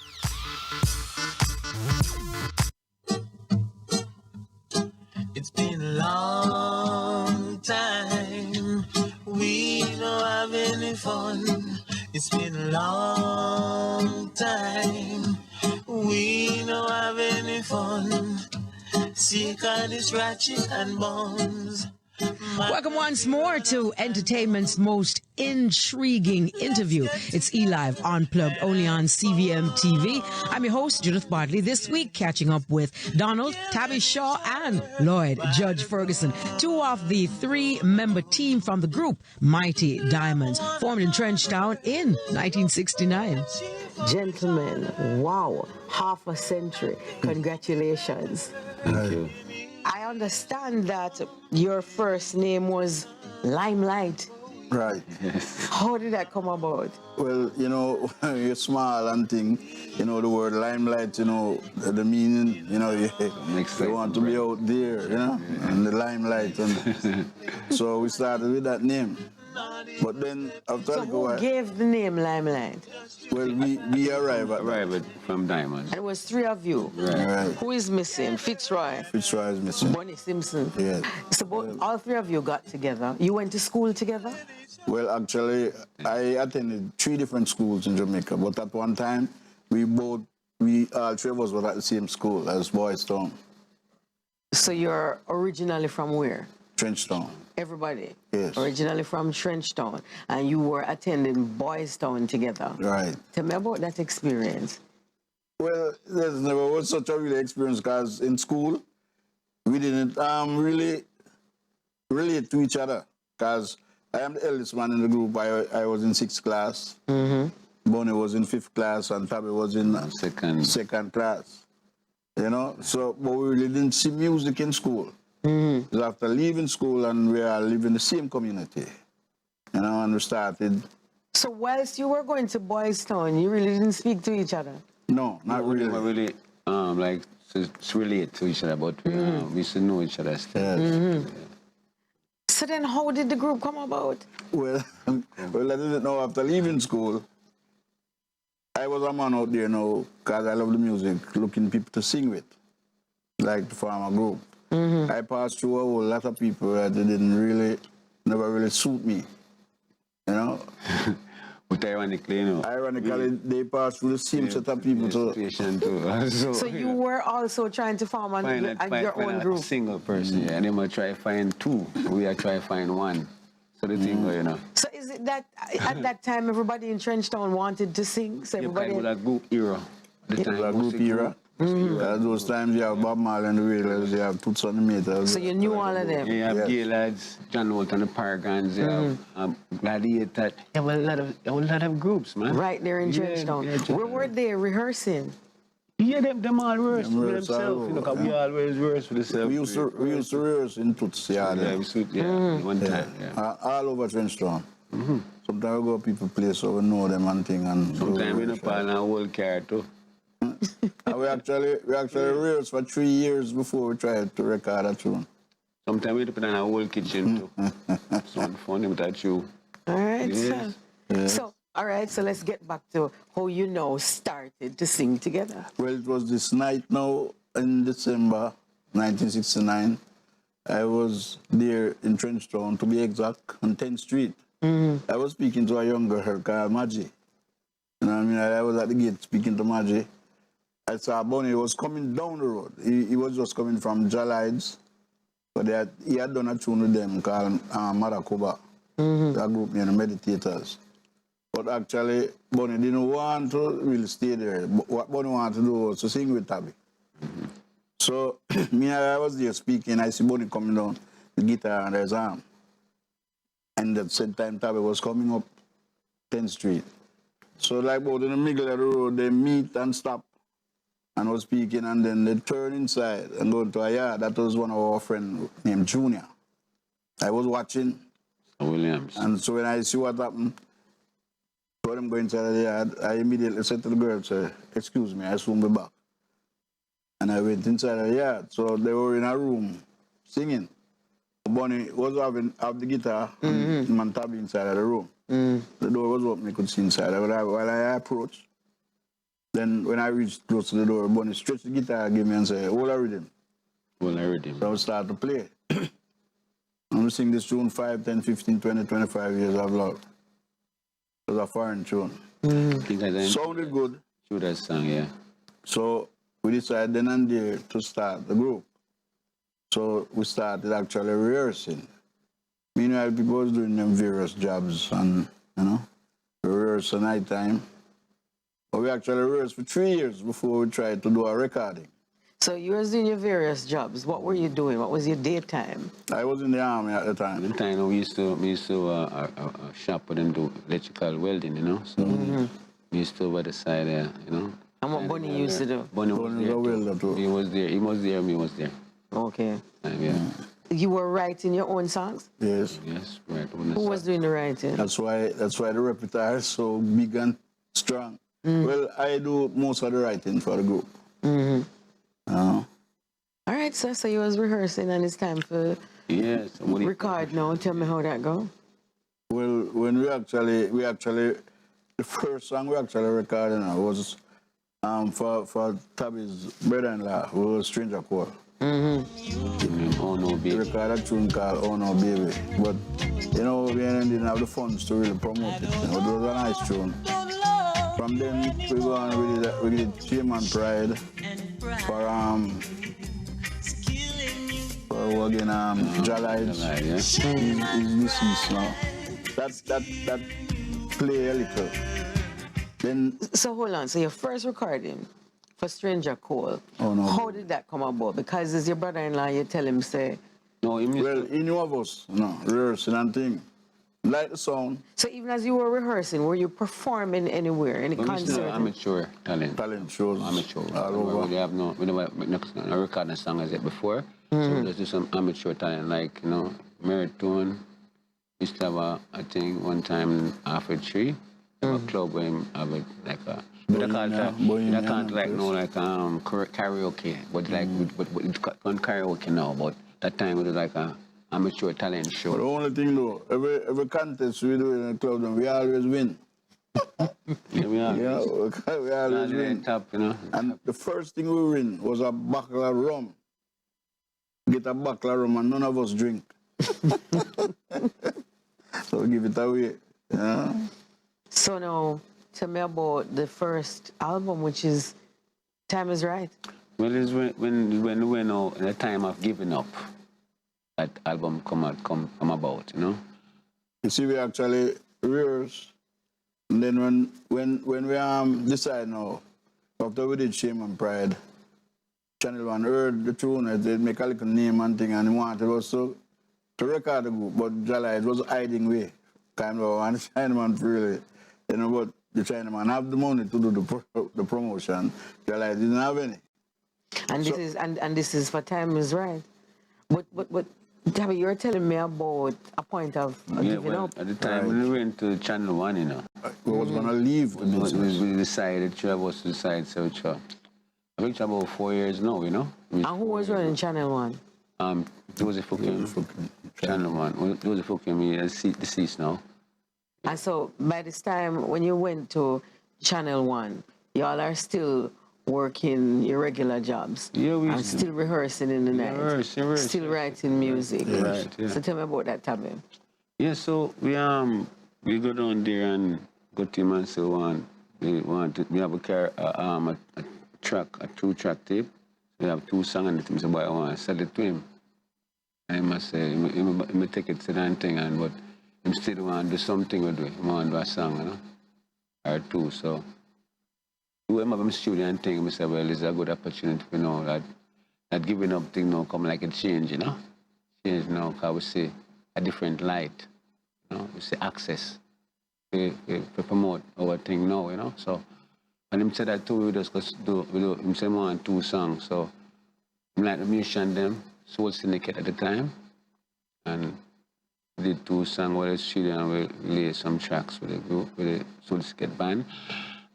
It's been a long time. We don't have any fun. It's been a long time. We don't have any fun. Sick of this ratchet and bones. Welcome once more to entertainment's most intriguing interview. It's eLive Unplugged, only on CVM TV. I'm your host, Judith Bodley. This week, catching up with Donald, Tabby Shaw, and Lloyd Judge Ferguson, two of the three-member team from the group Mighty Diamonds, formed in Trenchtown in 1969. Gentlemen, wow, half a century. Congratulations. Thank you. I understand that your first name was Limelight. Right. Yes. How did that come about? Well, you know, you're small and thing, you know, the word limelight, you know, the meaning, you know, you want to be out there, you know, and the limelight. And so we started with that name. But then after So who gave the name Limelight? Well, we arrived from Diamond. And it was three of you. Right. Who is missing? Fitzroy. Fitzroy is missing. Bonnie Simpson. Yes. So all three of you got together. You went to school together? Well, actually, I attended 3 different schools in Jamaica, but at one time, all 3 of us were at the same school as Boys Town. So you're originally from where? Trenchtown. Everybody? Yes. Originally from Trenchtown, and you were attending Boys Town together. Right. Tell me about that experience. Well, there's never was such a real experience because in school, we didn't really relate to each other because I am the eldest man in the group. I was in 6th class. Bonnie was in 5th class and Tabby was in second class. You know, so but we really didn't see music in school. Because after leaving school and we are living in the same community, you know, and we started So whilst you were going to Boys Town, you really didn't speak to each other? No, not we really. never really like to relate to each other, but we used to know each other still. Mm-hmm. So then how did the group come about? Well, well, I didn't know after leaving school. I was a man out there now because I love the music, looking people to sing with, like to form a group. Mm-hmm. I passed through a whole lot of people that never really suit me, you know. But ironically, you know. Ironically, they passed through the same set of people too. So you were also trying to form your own group? A single person, yeah. And then I try to find two. We are trying to find one. So the thing, you know. So is it that at that time everybody in Trenchtown wanted to sing? So everybody was a group era. The time a group era. Those times you have Bob Marley and the Wailers, you have Toots and the Meters. So you knew all of them? You have Gay Lads, John Walton and the Paragons, you have Gladiator. You have a lot of groups, man. Right there in Trenchtown. Where were they rehearsing? Yeah, them all rehearse for themselves. You know, cause we always rehearse for themselves. We used to rehearse in Toots, one time. All over Trenchtown. Sometimes we go to people's place so we know them and thing. And sometimes we don't plan a whole car too. we actually rehearsed for 3 years before we tried to record a tune. Sometimes we depend on a whole kitchen too. Something funny with that too. All right, yes. So all right, so let's get back to how you started to sing together. Well, it was this night now in December 1969. I was there in Trenchtown, to be exact, on 10th Street. I was speaking to a young girl called Maggie. You know what I mean? I was at the gate speaking to Maggie. I saw Bonnie was coming down the road. He was just coming from Jalides, but he had done a tune with them called Maracuba, that group near the Meditators. But actually, Bonnie didn't want to really stay there. What Bonnie wanted to do was to sing with Tabby. So me, I was there speaking. I see Bonnie coming down, the guitar under his arm. And at the same time, Tabby was coming up 10th Street. So like about in the middle of the road, they meet and stop and was speaking, and then they turn inside and go into a yard. That was one of our friends named Junior. I was watching. Williams. And so when I see what happened, when I'm going inside the yard, I immediately said to the girl, say, excuse me, I soon be back. And I went inside the yard. So they were in a room singing. Bonnie was having the guitar and Tabby inside of the room. The door was open, you could see inside. While I approached, then when I reached close to the door, Bonnie stretched the guitar, gave me and said, hold a rhythm. Hold a rhythm. So I start to play. I'm sing this tune 5, 10, 15, 20, 25 years I've loved. It was a foreign tune. Sounded good. Shoot that song, yeah. So we decided then and there to start the group. So we started actually rehearsing. Meanwhile, people was doing them various jobs and, you know, rehearse at night time. But we actually rehearsed for 3 years before we tried to do a recording. So you were doing your various jobs. What were you doing? What was your daytime? I was in the army at the time. At the time, we used to shop with them do electrical welding, you know. So we used to over the side there, you know. And what Bonnie used to do? Bonnie was there too. He was there. He was there. Me was there. Okay. Yeah. You were writing your own songs? Yes. Yes, right. Who was doing the writing? That's why the repertoire is so big and strong. Well, I do most of the writing for the group. All right, so you was rehearsing and it's time for record now. Tell me how that go. Well, when we actually the first song we actually recorded was for Tabby's brother-in-law, who was Stranger Call. Oh no, baby. We recorded a tune called Oh No Baby, but you know we didn't have the funds to really promote it. You know, it was a nice tune. From then we go on we did Shame and Pride for again Jalides. He's deceased now. That play a little. Then so hold on. So your first recording for Stranger Call. Oh no. How did that come about? Because as your brother-in-law, you tell him say. No, he knew of us. No, rehearsing and thing. Like the song. So even as you were rehearsing, were you performing anywhere, any concert? Amateur talent shows. Amateur. All over. We never recorded a song as it before. So we just do some amateur talent, like, you know, Marathon. We used to have a thing one time in Alfred Tree. a club where him have a, like a, but I can't like no like karaoke, but like with karaoke now. But that time it was like a amateur talent show. But the only thing though, every contest we do in the club, we always win. Yeah, we always win. Top, you know. And the first thing we win was a bottle of rum. Get a bottle of rum and none of us drink. So we give it away. Yeah. So now, tell me about the first album, which is Time Is Right. Well, it's when we know the time of giving up, that album come about, you know. You see, we actually rehearse, and then when we decide now, after we did Shame and Pride, Channel 1 heard the tune, they make a little name and thing, and he wanted us to record the group, but Jala, it was hiding way, kind of, and the Chinaman really, you know, but the Chinaman have the money to do the promotion, Jala didn't have any. And this is and this is for Time Is Right. But Gabby, you're telling me about a point of giving up. At the time when we went to Channel 1, you know. We was gonna leave the business. We decided, three of us decided, so I think about 4 years now, you know. And who was running Channel 1? There was a fucking Channel 1. There was a fucking deceased now. And so by this time when you went to Channel 1, y'all are still working your regular jobs. Yeah, we and still rehearsing in the night. Rehearse. Still writing music. Yeah. Right, yeah. So tell me about that time. Yeah, so we go down there and go to him and say we have a 2-track tape. We have 2 songs and the team say, boy, I want to sell it to him. And I must say, he take it to that thing, and but him still want to do something with it. He want to do a song, you know, or 2. So we have a studio and thing, I say, well, it's a good opportunity, you know, that giving up thing now come like a change, you know. Change now, because we see a different light, you know, we see access. We promote our thing now, you know. So, and him said that too, we just do him say more than 2 songs. So, I'm like the musician them, Soul Syndicate at the time, and we did 2 songs with the studio and we laid some tracks with the group, with the Soul Syndicate band.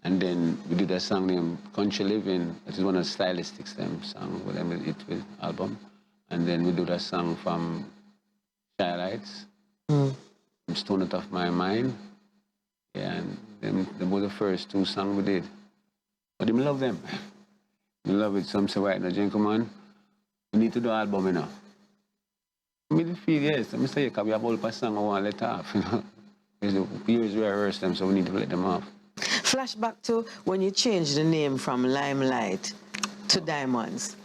And then we did a song named Country Living, which is one of the Stylistics song with them with album. And then we do that song from Shy Lights, from Stone It Off My Mind. Yeah, and them were the first 2 songs we did. But I love them. I love it. Some say, right now, gentlemen, we need to do an album, you know. I feel, yes. I say, because we have all the songs I want to let off, you know. Years we rehearse them, so we need to let them off. Flashback to when you changed the name from Limelight to Diamonds.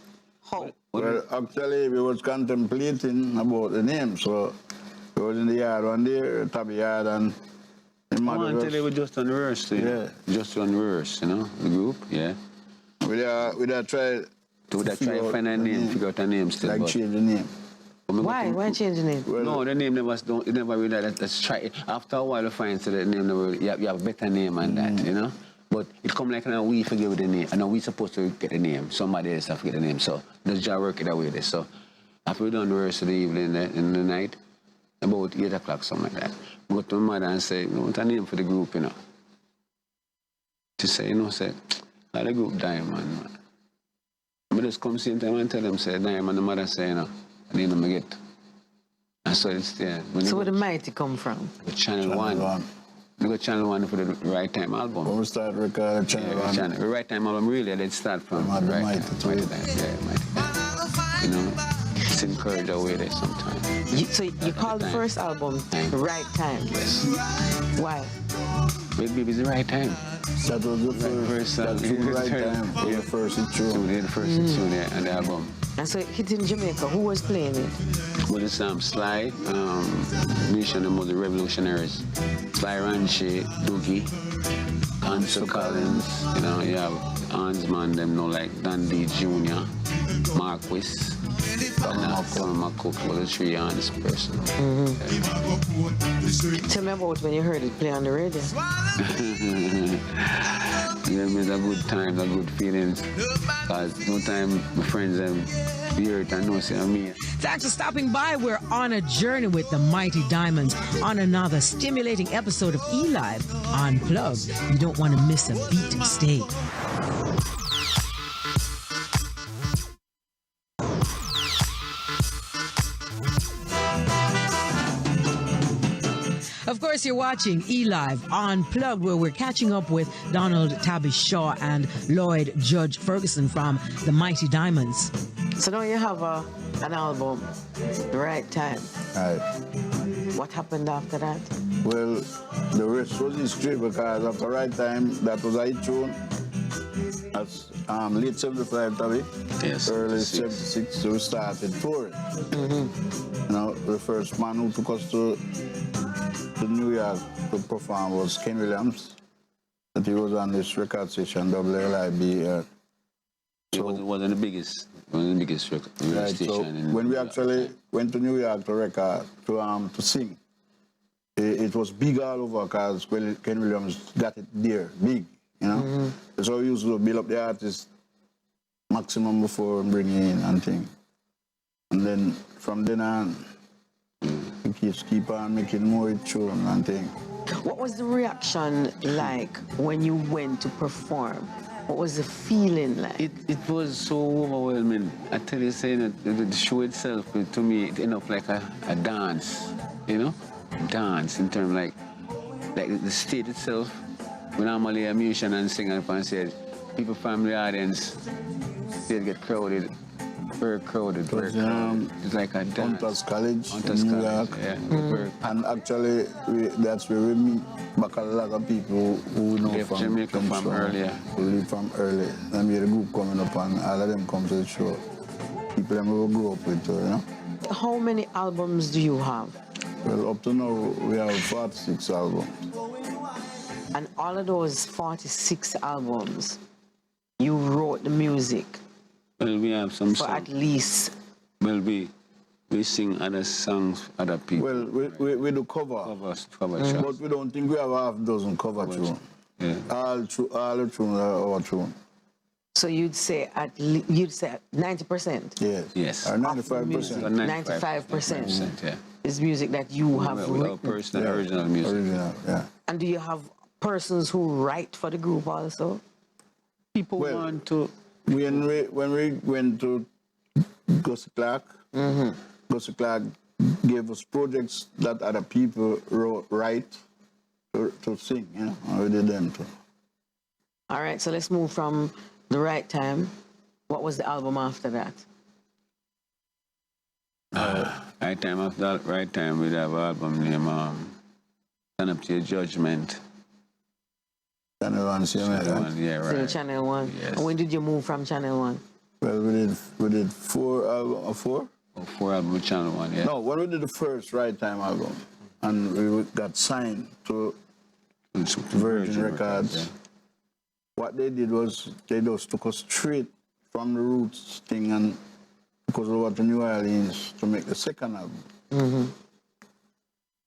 How? Well, actually, we was contemplating about the name, so we was in the yard one day, top yard, and I want to tell you we just on rehearse, yeah. Just on rehearse, you know, the group, yeah. We try to find a name, figure out a name still. Like change the name. Why? Why change the name? Well, no, the name never really, let's try it. After a while, you find so the name, you have a better name than that, you know? But it come like, now we forget the name, and now we supposed to get the name. Somebody else have to get the name, so let's just work it away there. So after we done the rest of the evening, in the night, about 8 o'clock, something like that, we go to my mother and say, we want a name for the group, you know? She say, you know, call the group Diamond, man. I just come same time and tell them, say, Diamond, the mother say, you know, I need them to get. And so it's there. So where the mighty come from? Channel 1. We got Channel 1 for the Right Time album. When we start recording Channel 1. The Right Time album, really, let's start from the Right Time. Yeah, Mighty Time. You know, it's encouraged our way there sometimes. So you call the first album Right Time? Yes. Why? Baby, it's the right time. That was the first song. The right time. The first tune. The first tune, yeah, and the album. And so it hit in Jamaica. Who was playing it? Well, it's Sly, Mission and the Revolutionaries. Sly Ranche, Doogie, Ansel Collins, you know, you have Hansman, them know, like Dandy Jr., Marquis. From now from my cook was a tree on this person. Tell me about when you heard it play on the radio. Yeah, it was a good time, a good feelings. Cause no time my friends hear it and know say me. Thanks for stopping by. We're on a journey with the Mighty Diamonds on another stimulating episode of eLive Unplugged. You don't want to miss a beat. Stay. Of course, you're watching eLive Unplugged, where we're catching up with Donald Tabby Shaw and Lloyd Judge Ferguson from the Mighty Diamonds. So now you have an album, The Right Time. Right. What happened after that? Well, the rest was history because after Right Time, that was a tune. That's late 75, Tabby. Yes. Early 76, so we started touring. You know, the first man who took us to New York to perform was Ken Williams. That he was on this record station, WLIB. It wasn't the biggest. One of the biggest record station. So when we actually went to New York to record, to sing, it was big all over because Ken Williams got it there, big, you know. So we used to build up the artist maximum before bringing in and thing. And then from then on, we keep on making more tune and thing. What was the reaction like when you went to perform? What was the feeling like? It was so overwhelming. I tell you, saying that the show itself, to me, it ended up like a dance, you know? Dance in terms like the stage itself. When normally a musician and singer and said, people from the audience, they get crowded, very crowded. It's like a dance. Hunters College in New York. Yeah. And actually, that's where we meet back a lot of people who know Left from Jamaica from earlier. Who live from early. Then we had a group coming up and all of them come to the show. People them we grew up with, you know. How many albums do you have? Well, up to now, we have 46 albums. And all of those 46 albums, you wrote the music? Well, we have some for songs. At least. Well, we sing other songs, other people. Well, we do cover tracks. But we don't think we have half dozen cover tunes. Yeah. All the tunes are our tune. So you'd say 90%? Yes. Or 95%. 95%. Yeah. Is music that you have written. Personal, original music. Original, yeah. And do you have persons who write for the group also? People want to. When we went to Gussie Clark, Gussie Clark gave us projects that other people write to sing, you know, and we did them too. All right, so let's move from The Right Time. What was the album after that? Right time after that, Right Time, we'd have an album named Stand Up to Your Judgment. Channel 1, yeah, right. So Channel 1. Yes. And when did you move from Channel 1? Well, we did 4 albums, 4? 4 albums with Channel 1, yeah. No, when we did the first Right Time album, and we got signed to Virgin Records, yeah. What they did was they just took us straight from the roots thing and because we went to New Orleans to make the second album.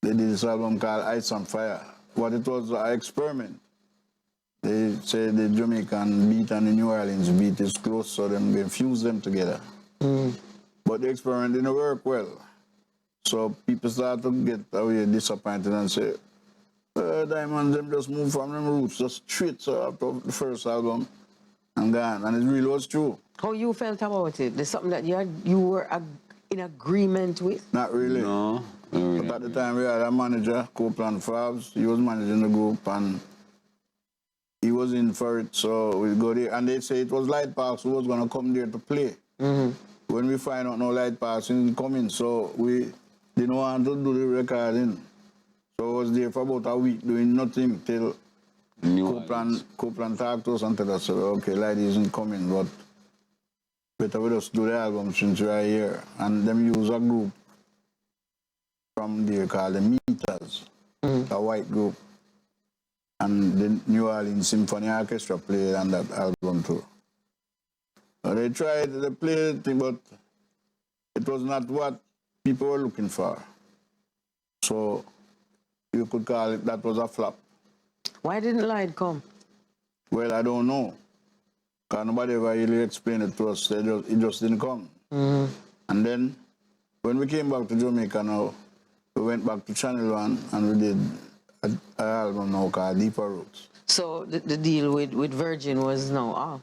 They did this album called Ice on Fire. What it was an experiment. They say the Jamaican beat and the New Orleans beat is close, so then we fuse them together. But the experiment didn't work well. So people start to get away disappointed and say, Diamonds, them just moved from them roots, just straight so after the first album and gone. And it really was true. How you felt about it? There's something that you were in agreement with? Not really. No. But at the time we had a manager, Copeland Fabs. He was managing the group and he was in for it. So we go there and they say it was Light Parks who was going to come there to play. When we find out no Light Parks didn't come in, so we didn't want to do the recording. So I was there for about a week doing nothing till Copeland talked to us and told us, okay, Light isn't coming, but better we just do the album since we're here. And them use a group from there called the Meters, a white group. And the New Orleans Symphony Orchestra played on that album too. They tried, they played it, but it was not what people were looking for. So you could call it that was a flop. Why didn't Lloyd come? Well, I don't know. Because nobody ever really explained it to us. It just didn't come. Mm-hmm. And then when we came back to Jamaica now, we went back to Channel One and we did an album now called Deeper Roots. So the deal with Virgin was now off?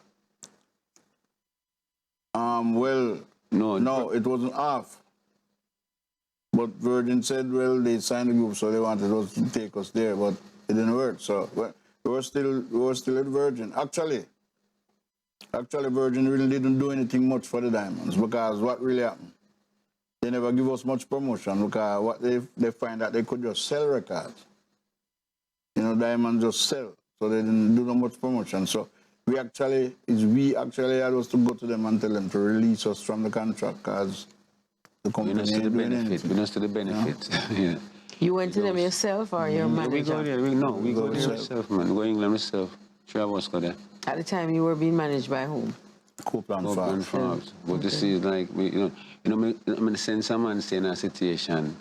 Well, no, it wasn't off. But Virgin said, well, they signed the group, so they wanted us to take us there, but it didn't work. So we were still at Virgin. Actually, Virgin really didn't do anything much for the Diamonds, because what really happened, they never give us much promotion, because what they find that they could just sell records. You know, Diamonds just sell, so they didn't do no much promotion. So we actually had us to go to them and tell them to release us from the contract, because the company ain't doing anything. We don't see the benefit. Yeah. You went to them yourself or your manager? We go there. We go there ourselves, man. We go England ourselves. 3 of us go there. At the time, you were being managed by whom? Copeland Farms. But this is like, I'm in the sense of man stay in a situation,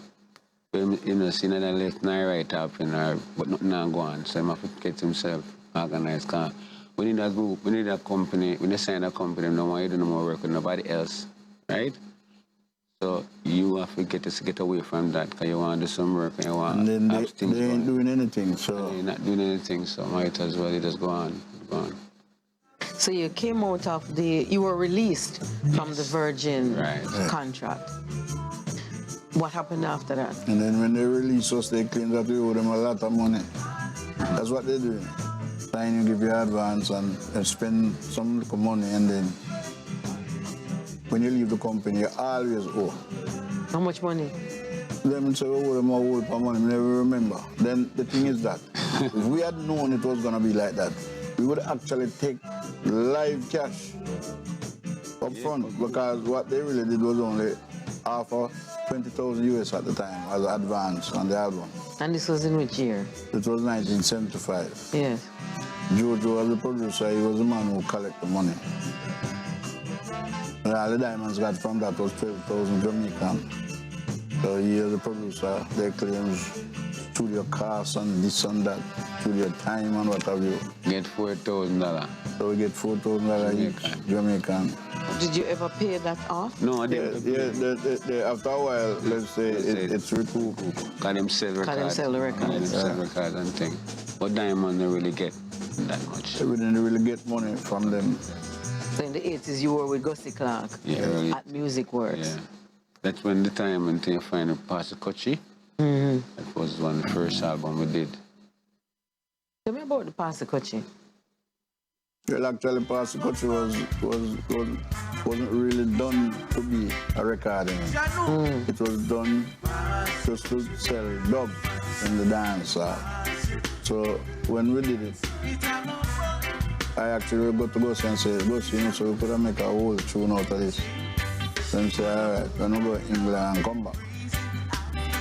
see that left and right happen, but nothing not go on. So he have to get himself organized. Because we need a group, we need a company, when they sign a company, no one, you do no more work with nobody else, right? So you have to get away from that, because you want to do some work and you want and then to have things they ain't doing anything, so... They're not doing anything, so might as well just go on. So you came out of you were released from the Virgin contract. What happened after that? And then when they release us, they claim that we owe them a lot of money. That's what they do. Sign you, give you advance and spend some little money, and then when you leave the company, you always owe. How much money? Them say, oh, them owe for money, we never remember. Then the thing is that, if we had known it was going to be like that, we would actually take live cash up front, because what they really did was only offer 20,000 US at the time as advance on the album. And this was in which year? It was 1975. Yes. Jojo was the producer, he was the man who collected the money. And all the Diamonds got from that was 12,000 Jamaican. So he is the producer, they claim studio costs and this and that, studio time and what have you. Get $4,000. So we get $4,000 each Jamaican. Did you ever pay that off? No, I didn't. Yeah, after a while, let's say it's recouped. Can them sell records. Can them sell the records. Can them sell records and things. But Diamond didn't really get that much. We didn't really get money from them. So in the 80s, you were with Gussie Clark at Music Works. Yeah. That's when the time until you find a Pastor Kochi. Mm-hmm. That was one of the first album we did. Tell me about the Pastor Kochi. Well, actually, Pastor Kochi wasn't really done to be a recording. It was done just to sell dub in the dance. So when we did it, I actually got to Gussie and say, Gussie, so we could make a whole tune out of this. Then say, all right, when we go to England and come back.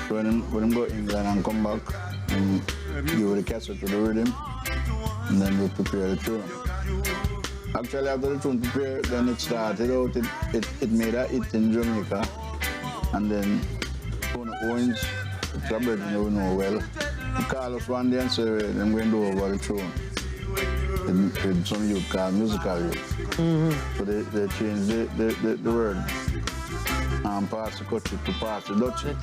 So when we go to England and come back, and give the cassette to the rhythm, and then we prepare the tune. Actually, after the tune prepared, then it started out, it made a hit in Jamaica. And then Tony Owens, it's a brother we know well, he called us one day and said, I'm going to do over the tune. With some youth called musical youth. Mm-hmm. So they changed the word. Pastor Kochi to Pastor Dutchie.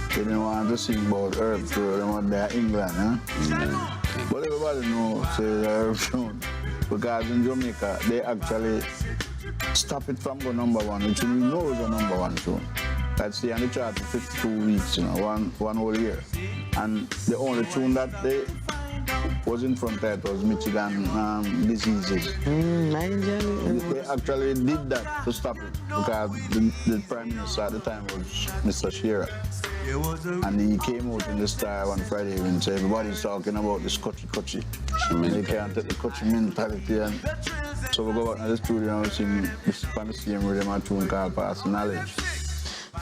They didn't want to sing about Herb, so they want their England, huh? Mm-hmm. But everybody knows say Herb tune. Because in Jamaica, they actually stop it from going #1, which we know is a #1 tune. I'd stay on the chart for 52 weeks, one whole year. And the only tune that they was in front of that was Michigan Diseases. They actually did that to stop it, because the Prime Minister at the time was Mr. Shearer. And he came out in the Star one Friday and said, everybody's talking about this Kochi. They can't take the Kochi mentality. And so we go back to the studio and sing this fantasy and rhythm and tune called Past Knowledge.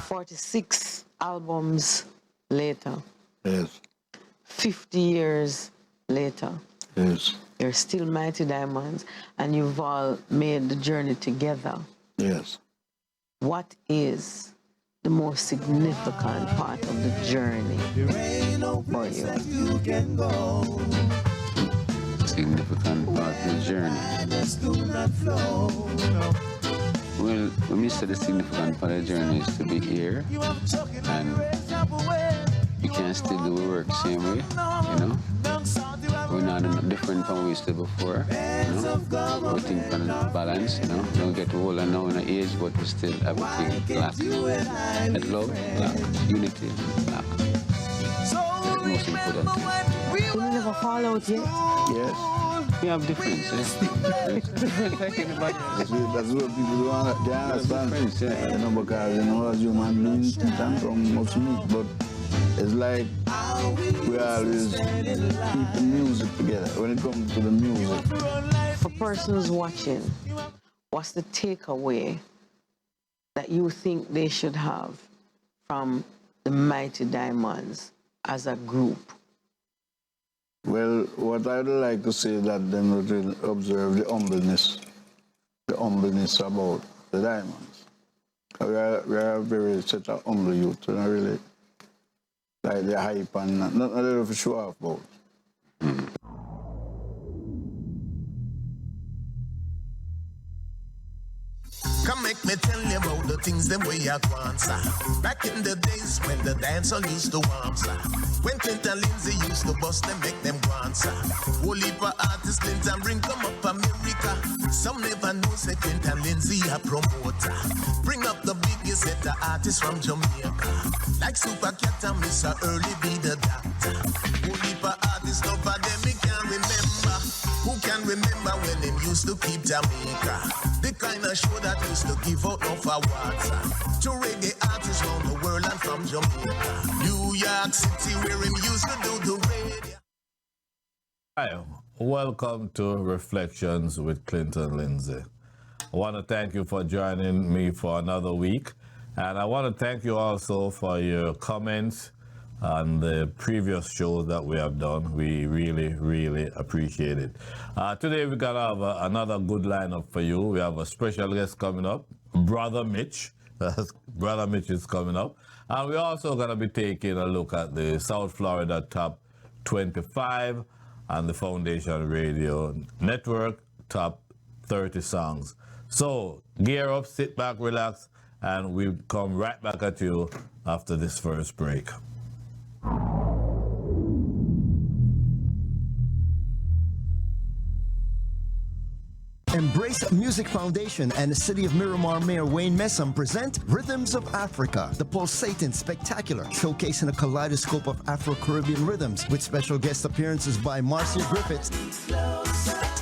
46 albums later. Yes. 50 years later. Yes. You're still Mighty Diamonds, and you've all made the journey together. Yes. What is the most significant part of the journey for you? Significant part of the journey. Well, when we say the significant part of the journey is to be here, and you can still do the work the same way, you know. We're not different from we used to before, you know. We think on balance, you know. We don't get older now in an age, but we still everything black. And love, black. Unity, black. That's the most important thing. You never fall out yet? Yes. We have differences. Different like anybody else. That's what people don't understand. Difference, yeah. You know, because, you know, as human beings, things from much meat, but it's like we always keep the music together when it comes to the music. For persons watching, what's the takeaway that you think they should have from the Mighty Diamonds as a group? Well, what I'd like to say is that them would observe the humbleness about the Diamonds. We are very such a humble youth, and I really like the hype and not a little for show off about. Come make me tell you about the things them way I want, sir. Back in the days when the dancehall used to warm, sir. When Clinton Lindsay used to bust them, make them want, sir. Whole heap of artists Clinton bring come up America. Some never know say Clinton Lindsay a promoter. Bring up the biggest set of artists from Jamaica. Like Super Cat and Mr. Early be the doctor. Whole heap of artists love for them, me can't remember. Who can remember when them used to keep Jamaica? The kind of show that used to give out no for water. To reggae artists around the world and from Jamaica. New York City where him used to do the radio. Hi, welcome to Reflections with Clinton Lindsay. I want to thank you for joining me for another week. And I want to thank you also for your comments on the previous shows that we have done. We really, really appreciate it. Today we're going to have another good lineup for you. We have a special guest coming up, Brother Mitch. Brother Mitch is coming up. And we're also going to be taking a look at the South Florida Top 25 and the Foundation Radio Network Top 30 songs. So gear up, sit back, relax, and we'll come right back at you after this first break. Embrace Music Foundation and the City of Miramar Mayor Wayne Messam present Rhythms of Africa, the pulsating spectacular, showcasing a kaleidoscope of Afro-Caribbean rhythms with special guest appearances by Marcia Griffiths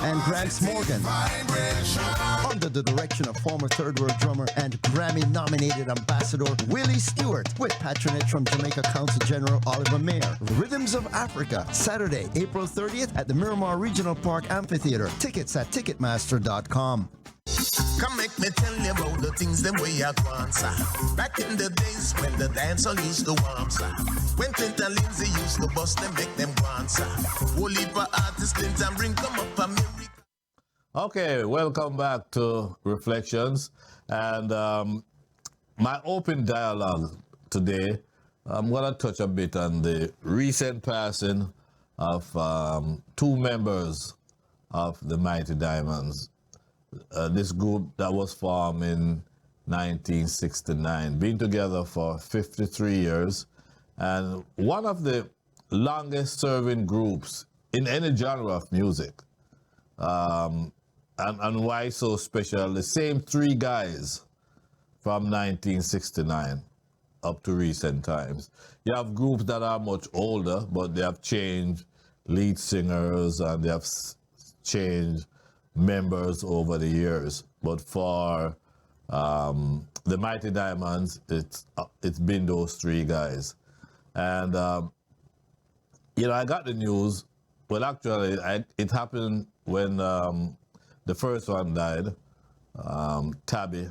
and Gramps Morgan. Under the direction of former third world drummer and Grammy-nominated ambassador Willie Stewart, with patronage from Jamaica Council General Oliver Mayer. Rhythms of Africa, Saturday, April 30th at the Miramar Regional Park Amphitheater. Tickets at Ticketmaster.com. Come make me tell you about the things them way I want, sir. Back in the days when the dancehall used to warm, sir. When Clinton Lindsay used to bust them, make them want, sir. Whole heap of artists Clinton bring come up America. Okay, welcome back to Reflections. And my open dialogue today, I'm going to touch a bit on the recent passing of two members of the Mighty Diamonds. This group that was formed in 1969, been together for 53 years, and one of the longest serving groups in any genre of music. And why so special? The same three guys from 1969 up to recent times. You have groups that are much older, but they have changed lead singers and they have changed members over the years. But for the Mighty Diamonds, it's been those three guys. And, you know, I got the news. Well, actually, it happened when the first one died, Tabby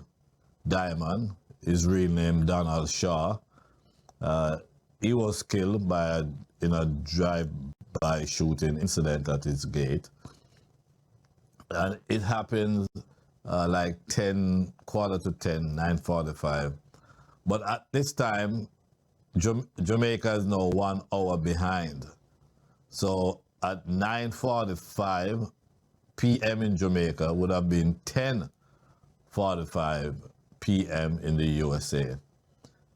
Diamond, his real name Donald Shaw. He was killed in a drive-by shooting incident at his gate. And it happens like 10, quarter to 10, 9:45. But at this time, Jamaica is now 1 hour behind. So at 9:45 p.m. in Jamaica would have been 10:45 p.m. in the USA.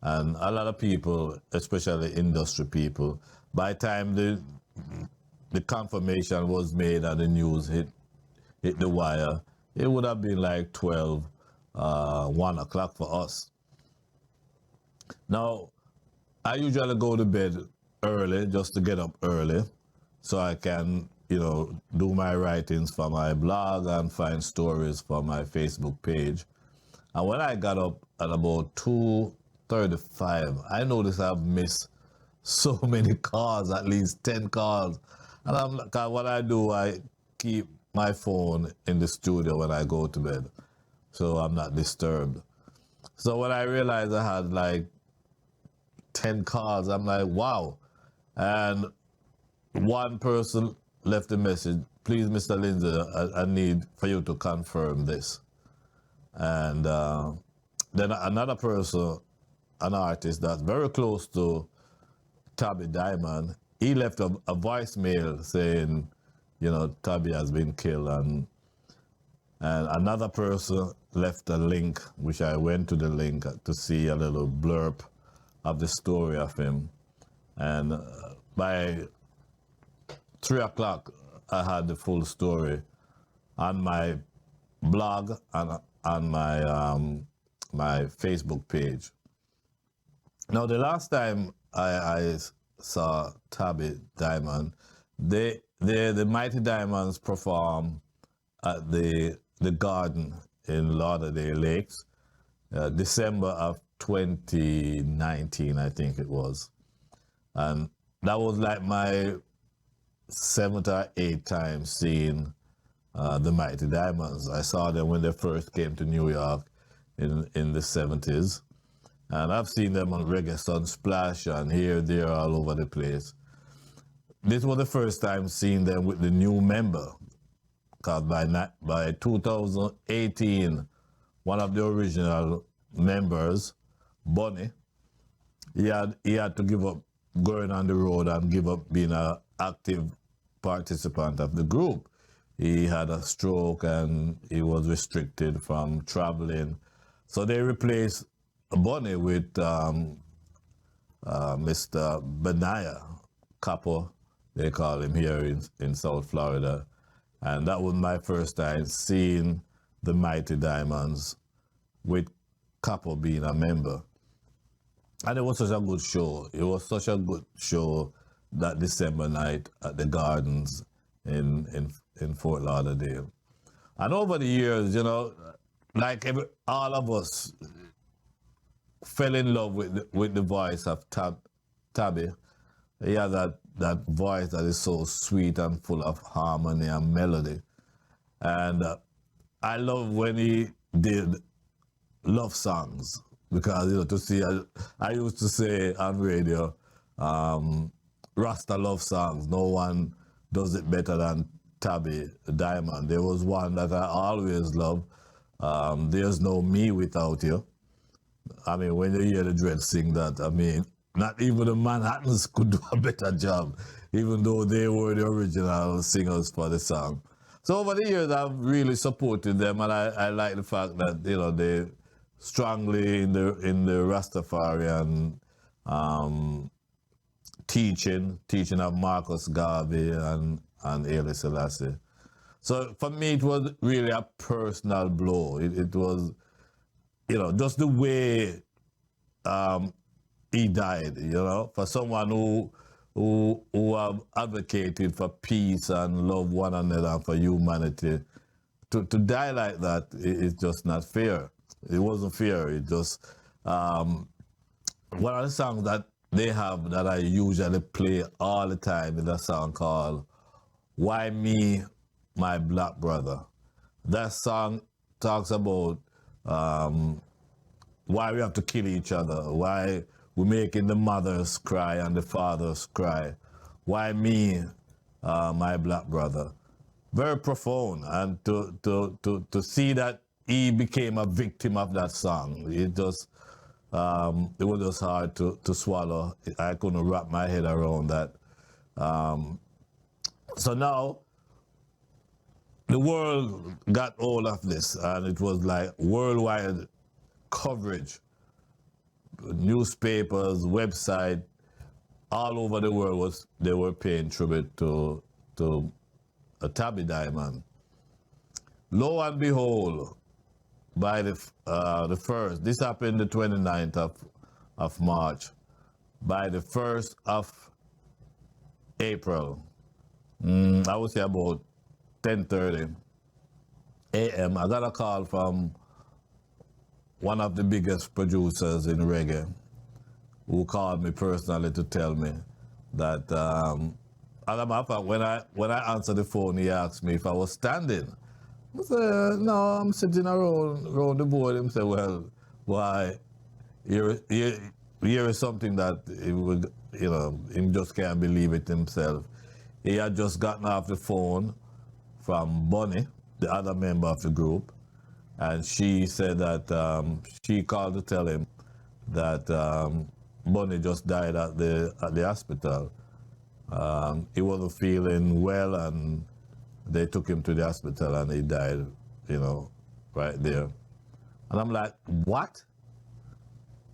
And a lot of people, especially industry people, by the time the confirmation was made and the news hit the wire, it would have been like 12, 1 o'clock for us. Now, I usually go to bed early just to get up early so I can, do my writings for my blog and find stories for my Facebook page. And when I got up at about 2:35, I noticed I've missed so many calls, at least 10 calls. And what I do, I keep my phone in the studio when I go to bed, so I'm not disturbed. So when I realized I had like 10 calls, I'm like, wow. And one person left a message, please, Mr. Lindsay, I need for you to confirm this. And then another person, an artist that's very close to Tabby Diamond, he left a voicemail saying, Tabby has been killed. And another person left a link, which I went to the link to see a little blurb of the story of him. And by 3 o'clock, I had the full story on my blog and on my Facebook page. Now, the last time I saw Tabby Diamond, the Mighty Diamonds perform at the Garden in Lauderdale Lakes, December of 2019, I think it was. And that was like my 7th or 8th time seeing the Mighty Diamonds. I saw them when they first came to New York in the 70s. And I've seen them on Reggae Sunsplash and here, there, all over the place. This was the first time seeing them with the new member. Because by 2018, one of the original members, Bunny, he had to give up going on the road and give up being an active participant of the group. He had a stroke and he was restricted from traveling. So they replaced Bunny with Mr. Benaya Capo, they call him here in South Florida. And that was my first time seeing the Mighty Diamonds with Capo being a member. And it was such a good show. It was such a good show that December night at the Gardens in Fort Lauderdale. And over the years, like all of us fell in love with the voice of Tabby. He had that voice that is so sweet and full of harmony and melody. And I love when he did love songs because, to see, I used to say on radio, Rasta love songs. No one does it better than Tabby Diamond. There was one that I always love. There's no me without you. I mean, when you hear the Dread sing that, I mean, not even the Manhattans could do a better job, even though they were the original singers for the song. So over the years, I've really supported them, and I like the fact that, they strongly in the Rastafarian teaching of Marcus Garvey and Haile Selassie. So for me, it was really a personal blow. It was, just the way he died, for someone who have advocated for peace and love one another and for humanity, to die like that is just not fair. It wasn't fair. It just, one of the songs that they have that I usually play all the time is a song called Why Me, My Black Brother. That song talks about why we have to kill each other, why we're making the mothers cry and the fathers cry. Why me, my black brother? very profound, and to see that he became a victim of that song, it was just hard to swallow. I couldn't wrap my head around that. So now the world got hold of this, and it was like worldwide coverage. Newspapers, website, all over the world they were paying tribute to a Tabby Diamond. Lo and behold, by the first, this happened the 29th of March. By the 1st of April, I would say about 10:30 a.m., I got a call from one of the biggest producers in reggae, who called me personally to tell me that, as a matter of fact, when I answered the phone, he asked me if I was standing. I said, no, I'm sitting around the board. He said, well, why? Here is something that he would, he just can't believe it himself. He had just gotten off the phone from Bonnie, the other member of the group, and she said that she called to tell him that Bonnie just died at the hospital. He wasn't feeling well, and they took him to the hospital, and he died, right there. And I'm like, what?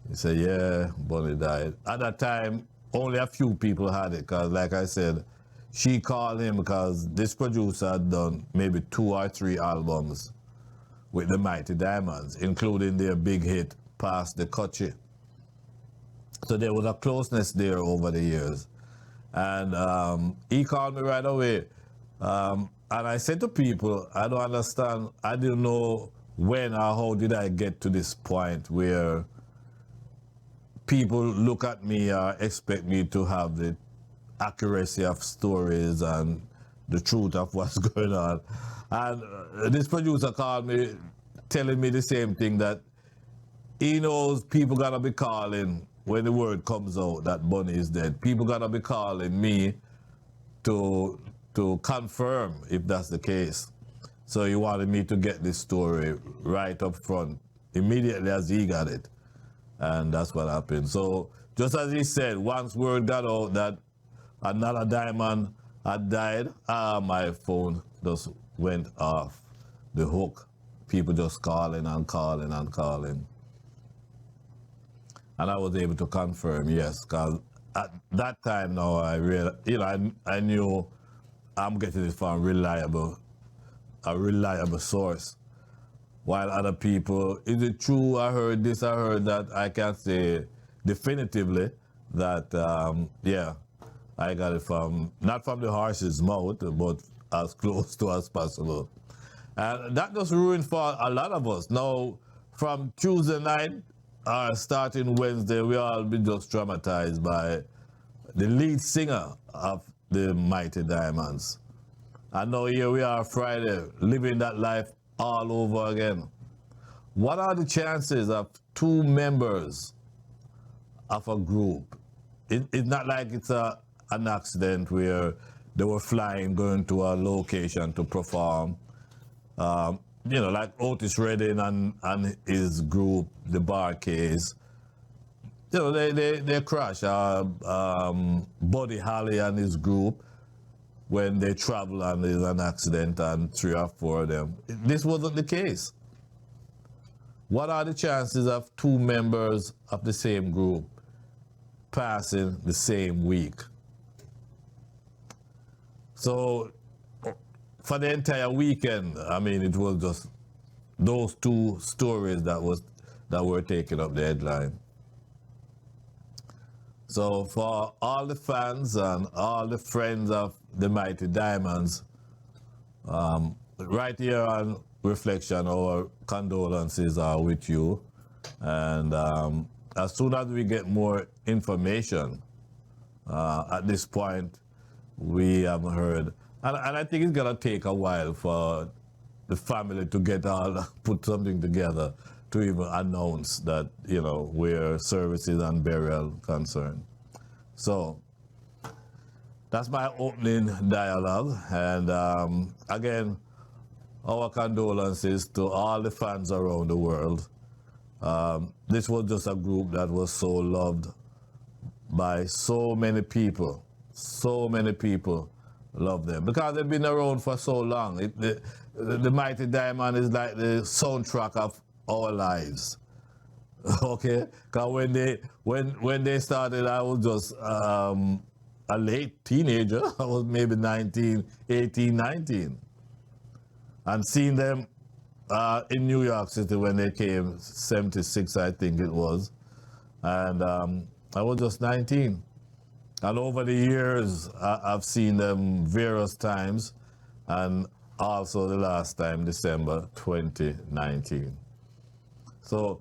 He said, yeah, Bonnie died. At that time, only a few people had it, because like I said, she called him because this producer had done maybe 2 or 3 albums with the Mighty Diamonds, including their big hit, Pass the Kutchie. So there was a closeness there over the years. And he called me right away. And I said to people, I don't understand, I didn't know when or how did I get to this point where people look at me or expect me to have the accuracy of stories and the truth of what's going on. And this producer called me telling me the same thing, that he knows people gonna be calling when the word comes out that Bunny is dead. People gonna be calling me to confirm if that's the case. So he wanted me to get this story right up front immediately as he got it. And that's what happened. So just as he said, once word got out that another diamond had died, my phone just went off the hook. People just calling and calling and calling. And I was able to confirm, yes, because at that time now I I knew I'm getting it from a reliable source. While other people, is it true, I heard this, I heard that, I can't say definitively that, yeah, I got it from, not from the horse's mouth, but as close to as possible. And that just ruined for a lot of us. Now, from Tuesday night, starting Wednesday, we all been just traumatized by the lead singer of the Mighty Diamonds. And now here we are Friday, living that life all over again. What are the chances of 2 members of a group? It's not like it's an accident where they were flying, going to a location to perform. Like Otis Redding and his group, the Bar-Kays. They crash. Buddy Holly and his group, when they travel and there's an accident and 3 or 4 of them. This wasn't the case. What are the chances of 2 members of the same group passing the same week? So for the entire weekend, I mean, it was just those 2 stories that were taking up the headline. So for all the fans and all the friends of the Mighty Diamonds, right here on Reflection, our condolences are with you. And as soon as we get more information, at this point, we haven't heard. And I think it's gonna take a while for the family to put something together to even announce that, where services and burial concerned. So that's my opening dialogue. And again, our condolences to all the fans around the world. This was just a group that was so loved by so many people. So many people love them because they've been around for so long. The Mighty Diamond is like the soundtrack of our lives. Okay, because when they started, I was just a late teenager. I was maybe 18, 19. And seeing them in New York City when they came, 76 I think it was. And I was just 19. And over the years, I've seen them various times, and also the last time, December 2019. So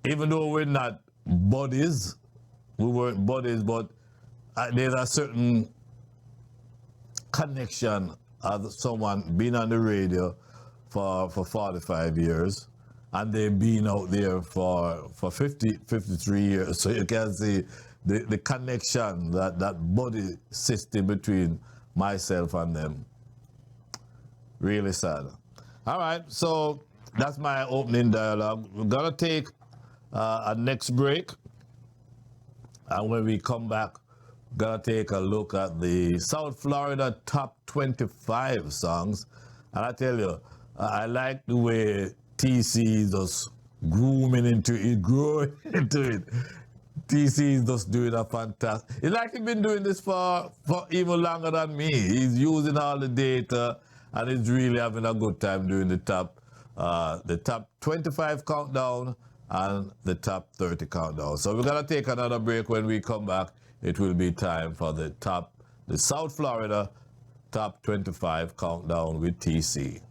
even though we're not buddies, we weren't buddies, but there's a certain connection of someone being on the radio for 45 years, and they've been out there for 53 years. So you can see the connection, that buddy system between myself and them. Really sad. All right, so that's my opening dialogue. We're gonna take a next break, and when we come back, we're gonna take a look at the South Florida top 25 songs. And I tell you, I like the way TC is just grooming into it, growing into it. TC is just doing a fantastic. It's like he's been doing this for even longer than me. He's using all the data, and he's really having a good time doing the top 25 countdown and the top 30 countdown. So we're gonna take another break. When we come back, it will be time for the South Florida top 25 countdown with TC.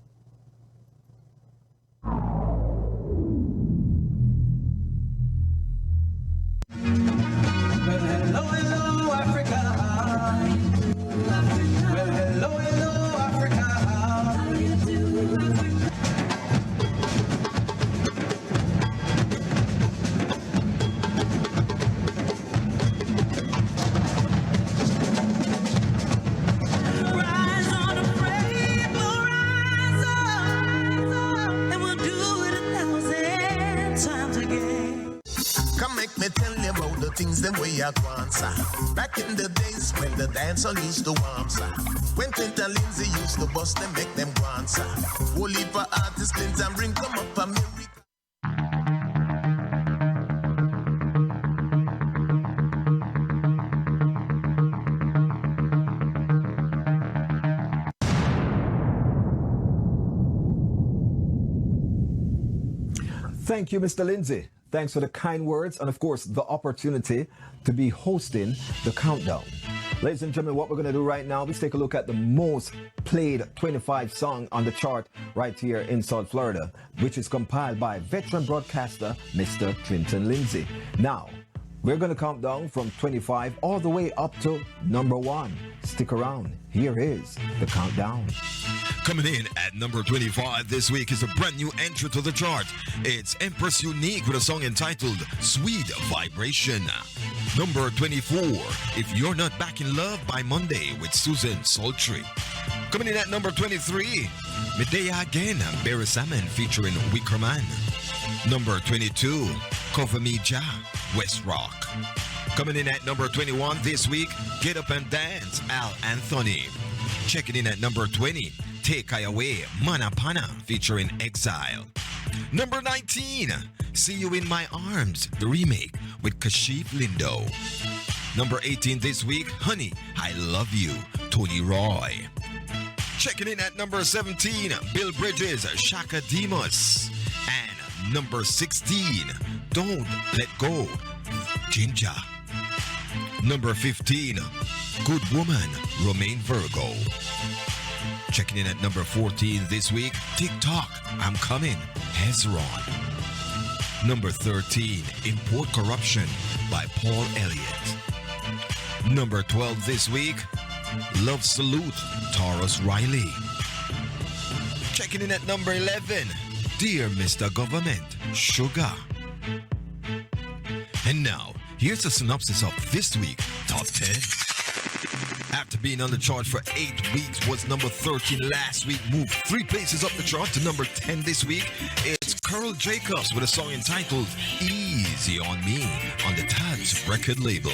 Things them way at once. Back in the days when the dancehall used to warm, when Clint and Lindsay used to bust them, make them once. Whole heap of artists, Clint and bring come up America. Thank you, Mr. Lindsay. Thanks for the kind words and, of course, the opportunity to be hosting the countdown. Ladies and gentlemen, what we're going to do right now is take a look at the most played 25 song on the chart right here in South Florida, which is compiled by veteran broadcaster Mr. Clinton Lindsay. Now, we're going to count down from 25 all the way up to number 1. Stick around. Here is the countdown. Coming in at number 25 this week is a brand new entry to the chart. It's Empress Unique with a song entitled Sweet Vibration. Number 24, If You're Not Back in Love by Monday with Susan Sultry. Coming in at number 23, Medea Again, Barry Salmon featuring Wickerman. Number 22, Cover Me Ja, West Rock. Coming in at number 21 this week, Get Up and Dance, Al Anthony. Checking in at number 20, Take I Away, Mana Pana featuring Exile. Number 19, See You in My Arms, the remake with Kashif Lindo. Number 18 this week, Honey, I Love You, Tony Roy. Checking in at number 17, Bill Bridges, Shaka Demus. And number 16, Don't Let Go, Ginger. Number 15, Good Woman, Romaine Virgo. Checking in at number 14 this week, TikTok, I'm Coming, Hezron. Number 13, Import Corruption by Paul Elliott. Number 12 this week, Love Salute, Taurus Riley. Checking in at number 11, Dear Mr. Government, Sugar. And now, here's a synopsis of this week's Top 10. After being on the chart for 8 weeks, was number 13 last week, moved 3 places up the chart to number 10 this week. It's Carl Jacobs with a song entitled Easy on Me on the Tad's record label.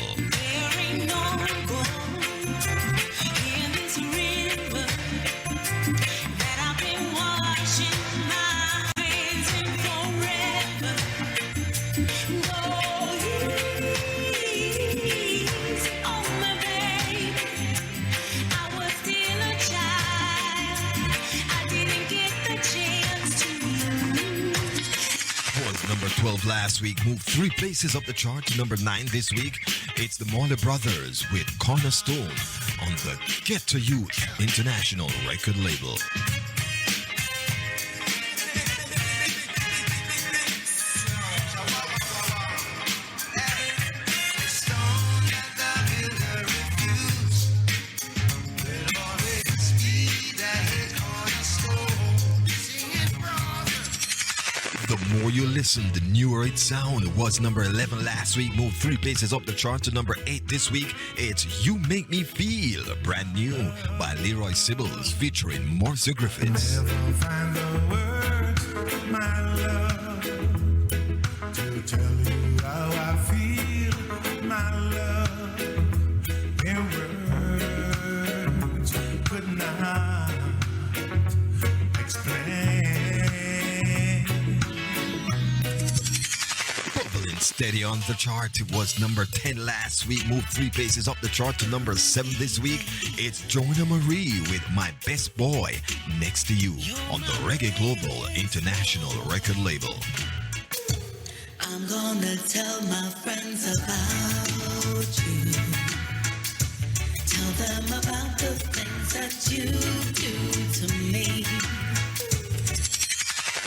Number 12 last week, moved 3 places up the chart to number 9 this week. It's the Marley Brothers with Cornerstone on the Get to Youth International record label. The more you listen, the newer it sound. It was number 11 last week, moved 3 places up the chart to number 8 this week. It's You Make Me Feel, brand new by Leroy Sibbles featuring Marcia Griffiths. Find the words, my love, to tell you how I feel, my love. In words could not explain. Steady on the chart. It was number 10 last week, moved 3 places up the chart to number 7 this week. It's Joanna Marie with My Best Boy next to you on the Reggae Global International record label. I'm gonna tell my friends about you. Tell them about the things that you do to me.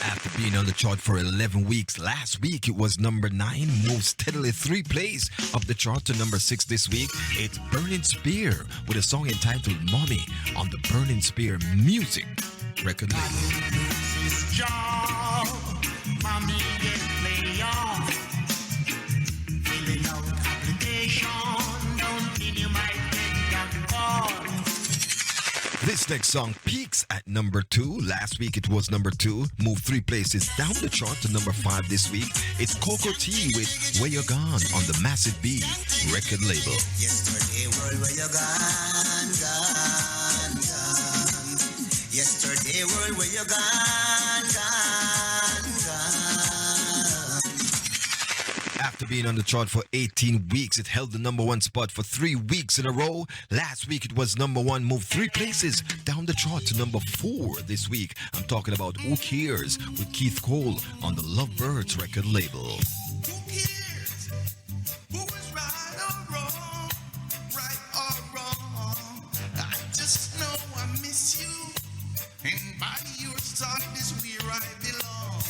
After being on the chart for 11 weeks, last week it was number 9, moved steadily 3 places up the chart to number 6 this week. It's Burning Spear with a song entitled Mommy on the Burning Spear Music record label. Mommy get lay off, filling out application, don't mean you might get that call. This next song peaks at number 2. Last week it was number 2. Moved 3 places down the chart to number 5 this week. It's Coco T with Where You're Gone on the Massive B record label. Yesterday world where you gone, gone, gone. Yesterday world where you gone, gone, gone. After being on the chart for 18 weeks, it held the number 1 spot for 3 weeks in a row. Last week it was number 1, moved 3 places down the chart to number 4 this week. I'm talking about Who Cares with Keith Cole on the Lovebirds record label. I just know I miss you, and by your side is where I belong.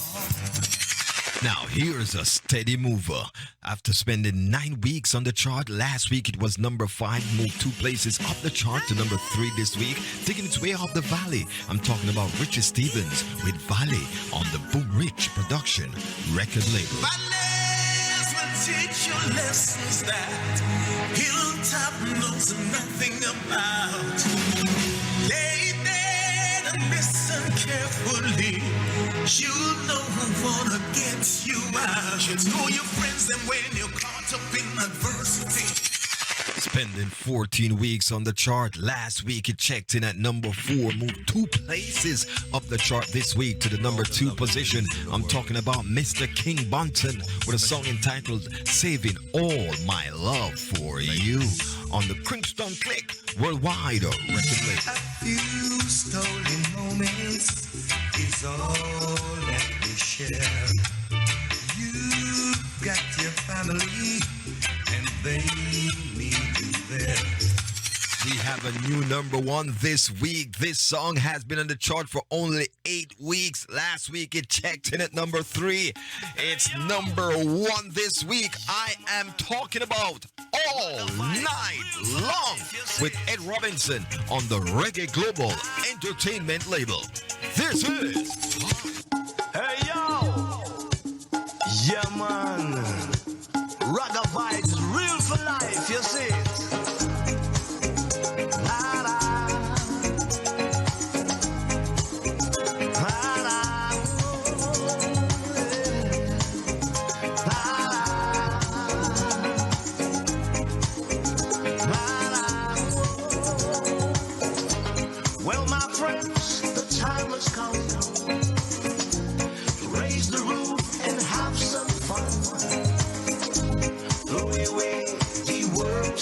Now, here's a steady mover. After spending 9 weeks on the chart, last week it was number 5, moved 2 places up the chart to number 3 this week, taking its way up the valley. I'm talking about Richard Stevens with Valley on the Boom Rich Production record label. Valleys will teach you lessons that Hilltop knows nothing about. Lay there and listen carefully. You know who wanna get you out. You know your friends them when you're caught up in adversity. Spending 14 weeks on the chart. Last week it checked in at number 4, moved 2 places up the chart this week to the number 2 position. I'm talking about Mr. King Bunton with a song entitled Saving All My Love for You on the Kingston Click Worldwide record label. A few stolen moments is all that we share. You've got your family and they need you there. We have a new number 1 this week. This song has been on the chart for only 8 weeks. Last week it checked in at number 3. It's number 1 this week. I am talking about All Night Long with Ed Robinson on the Reggae Global Entertainment label. This is... Hey, yo! Yeah, man. Ragga vibes, real for life, you see it?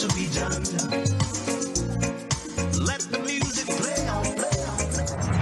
to be done. Let the music play on, play on, play on.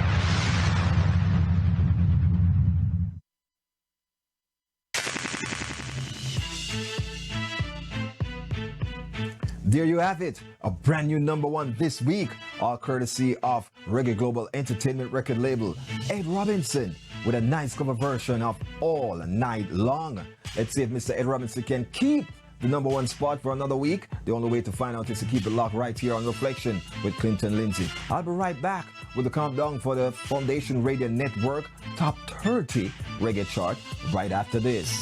There you have it, a brand new #1 this week, all courtesy of Reggae Global Entertainment record label Ed Robinson, with a nice cover version of All Night Long. Let's see if Mr. Ed Robinson can keep the #1 spot for another week. The only way to find out is to keep it locked right here on Reflection with Clinton Lindsay. I'll be right back with the countdown for the Foundation Radio Network Top 30 Reggae Chart right after this.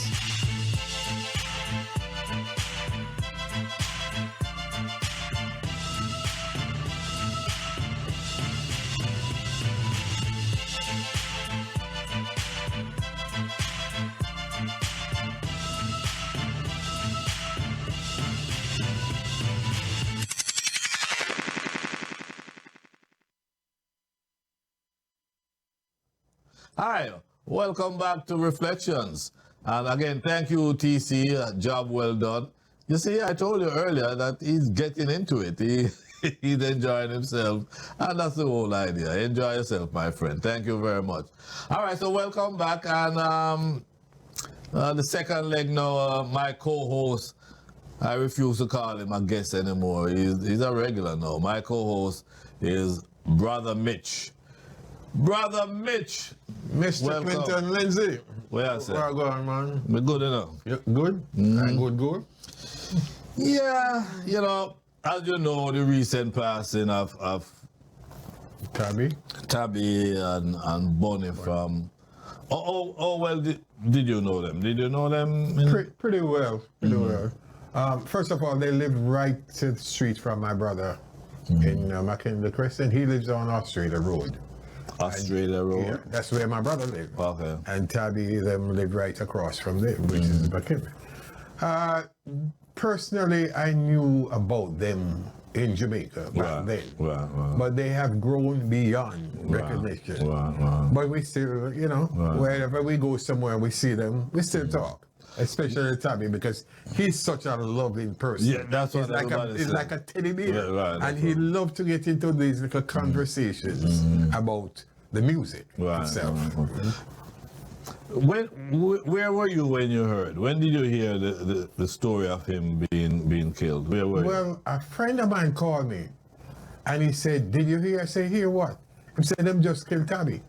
Hi, welcome back to Reflections. And again, thank you, TC. Job well done. You see, I told you earlier that he's getting into it. He's enjoying himself. And that's the whole idea. Enjoy yourself, my friend. Thank you very much. All right, so welcome back. And the second leg now, my co-host, I refuse to call him a guest anymore. He's a regular now. My co-host is Brother Mitch. Brother Mitch. Mr. Welcome. Clinton Lindsay. Where I say? Where I going, man? We're good enough. You good? Good? Yeah, you know, as you know, the recent passing of Tabby and Bonnie from. Oh well, did you know them? Did you know them? Pretty well. First of all, they live right to the street from my brother in McKinley Crescent. He lives on Australia Road. Australia Road? Yeah, that's where my brother lived. Okay. And Tabby, them live right across from there, which is McKinley. Personally, I knew about them in Jamaica back then. But they have grown beyond recognition. But we still, wherever we go somewhere, we see them, we still talk. Especially Tabby, because he's such a loving person. Yeah, that's what he's like a teddy bear. And he loved to get into these little conversations about the music itself. Where were you when you heard? When did you hear the story of him being killed? Where were you? Well, a friend of mine called me and he said, "Did you hear?" I said, "Hear what?" He said, "Them just killed Tabby."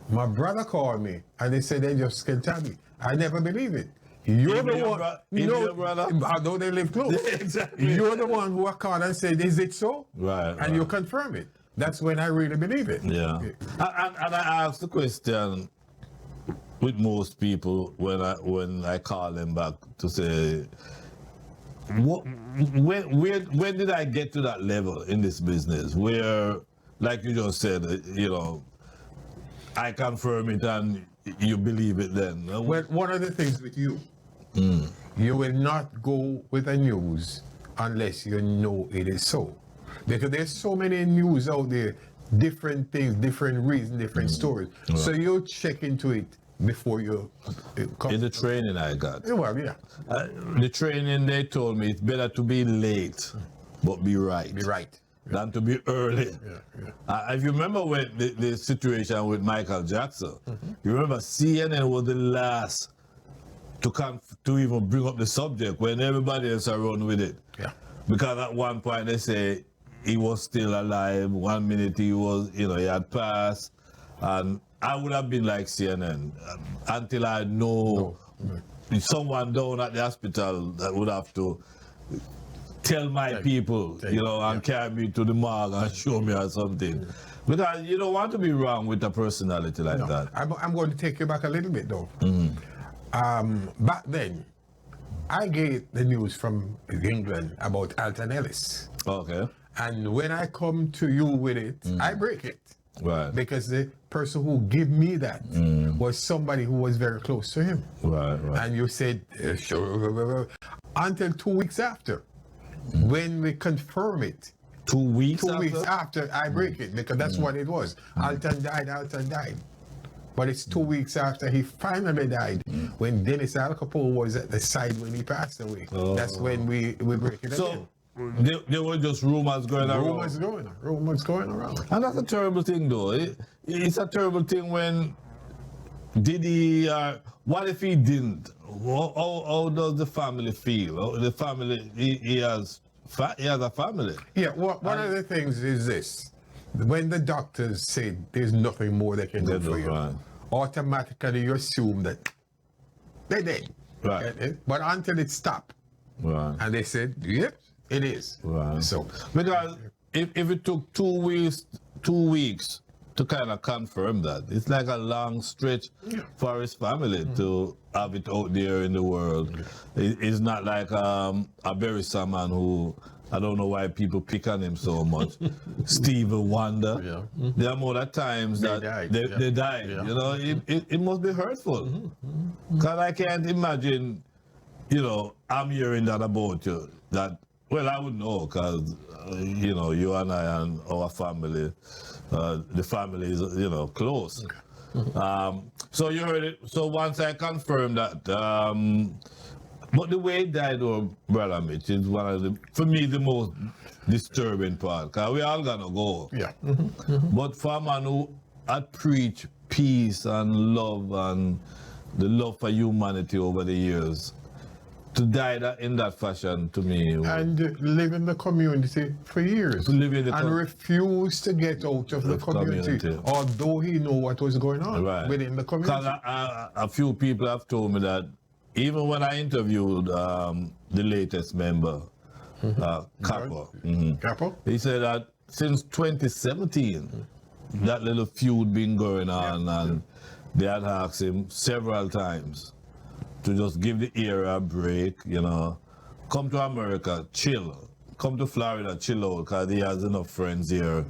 My brother called me and they said they just killed Tabby. I never believe it. You're the one. Your brother? Although they live close. Exactly. You're the one who called and said, "Is it so?" And you confirm it. That's when I really believe it. Yeah. And I asked the question with most people when I call them back to say, when did I get to that level in this business where, like you just said, I confirm it and you believe it then? Well, one of the things with you, you will not go with the news unless you know it is so. Because there's so many news out there, different things, different reasons, different stories. So you check into it before you come. In the training I got. Well, yeah. The training, they told me it's better to be late, but be right. Be right. Than to be early. If you remember when the situation with Michael Jackson, you remember CNN was the last to even bring up the subject when everybody else around with it. Yeah. Because at one point they say he was still alive. 1 minute he was, he had passed, and I would have been like CNN until I know someone down at the hospital that would have to tell my people, and carry me to the morgue and show me or something. Because you don't want to be wrong with a personality like that. I'm going to take you back a little bit though. Back then, I get the news from England about Alton Ellis. Okay. And when I come to you with it, I break it. Right. Because the person who gave me that was somebody who was very close to him. Right. And you said, sure, until 2 weeks after, when we confirm it. 2 weeks after? 2 weeks after I break it, because that's what it was. Alton died. But it's 2 weeks after he finally died, when Dennis Al Capone was at the side when he passed away. That's when we break it again. there were just rumors going around. Rumors going around. And that's a terrible thing, though. It's a terrible thing when did he? What if he didn't? How does the family feel? The family he has a family. Yeah. One of the things is this: when the doctors say there's nothing more they can do for you, automatically you assume that they're dead. Right. But until it stopped, and they said, "Yep, it is." Right. So because if it took 2 weeks to kind of confirm that, it's like a long stretch for his family to have it out there in the world. It's not like a Barry man who, I don't know why people pick on him so much. Stevie Wonder. There are more times that they died. You know, it must be hurtful. Because I can't imagine, you know, I'm hearing that about you. That, well, I would know because, you know, you and I and our family, the family is, you know, close. So you heard it. So once I confirmed that, but the way he died, Brother Mitch, is one of the, for me, the most disturbing part. Because we all gonna go. Yeah. But for a man who had preached peace and love and the love for humanity over the years, to die in that fashion, to me. And live in the community for years. And refuse to get out of the community. Although he knew what was going on within the community. Because a few people have told me that even when I interviewed the latest member, Capo, he said that since 2017, that little feud been going on, and they had asked him several times to just give the era a break, you know. Come to America, chill. Come to Florida, chill out, because he has enough friends here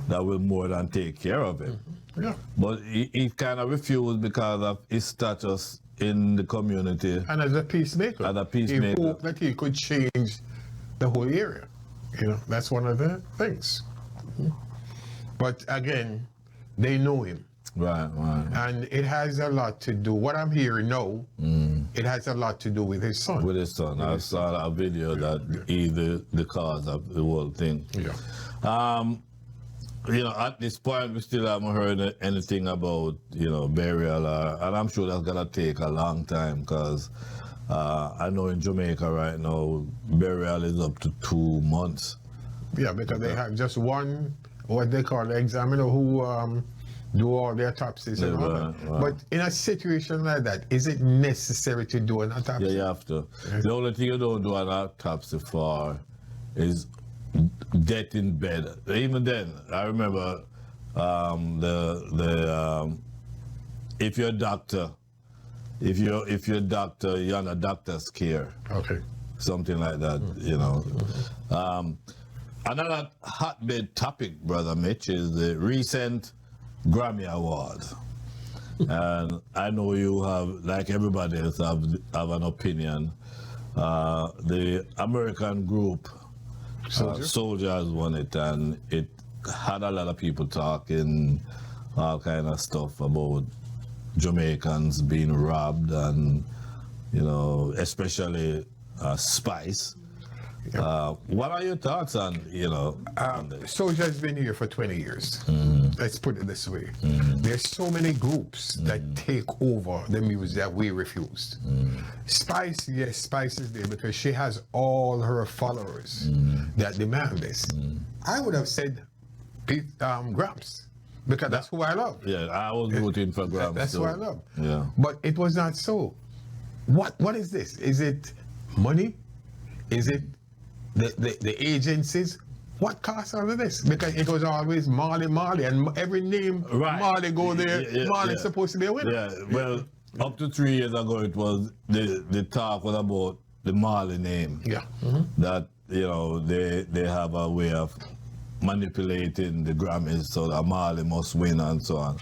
that will more than take care of him. But he kind of refused because of his status in the community. And as a peacemaker. He hoped that he could change the whole area. You know, that's one of the things. But again, they know him. Right. And it has a lot to do, what I'm hearing now, it has a lot to do with his son. With his son. I saw a video that he's the cause of the whole thing. You know, at this point, we still haven't heard anything about, you know, burial, and I'm sure that's gonna take a long time, because I know in Jamaica right now, burial is up to 2 months. Yeah, because they have just one, what they call the examiner, who do all the autopsies and all that. But in a situation like that, is it necessary to do an autopsy? Yeah, you have to. The only thing you don't do an autopsy for is death in bed. Even then, I remember if you're a doctor, if you're a doctor, you're on a doctor's care. Okay. Something like that, you know. Another hotbed topic, Brother Mitch, is the recent Grammy Awards. And I know you have, like everybody else, have an opinion. The American group Soldiers won it, and it had a lot of people talking all kind of stuff about Jamaicans being robbed, and you know, especially Spice. What are your thoughts on, you know? Soldier's been here for 20 years. Let's put it this way. There's so many groups that take over the music that we refused. Spice, yes, Spice is there because she has all her followers that demand this. I would have said Gramps, because that's who I love. Yeah, I was rooting for Gramps. That's who I love. Yeah. But it was not so. What is this? Is it money? Is it the agencies? What costs all of this? Because it was always Marley, and every name Marley go there, Marley's supposed to be a winner. Yeah, well, up to 3 years ago, it was the talk was about the Marley name. Yeah. That, you know, they have a way of manipulating the Grammys so that Marley must win and so on.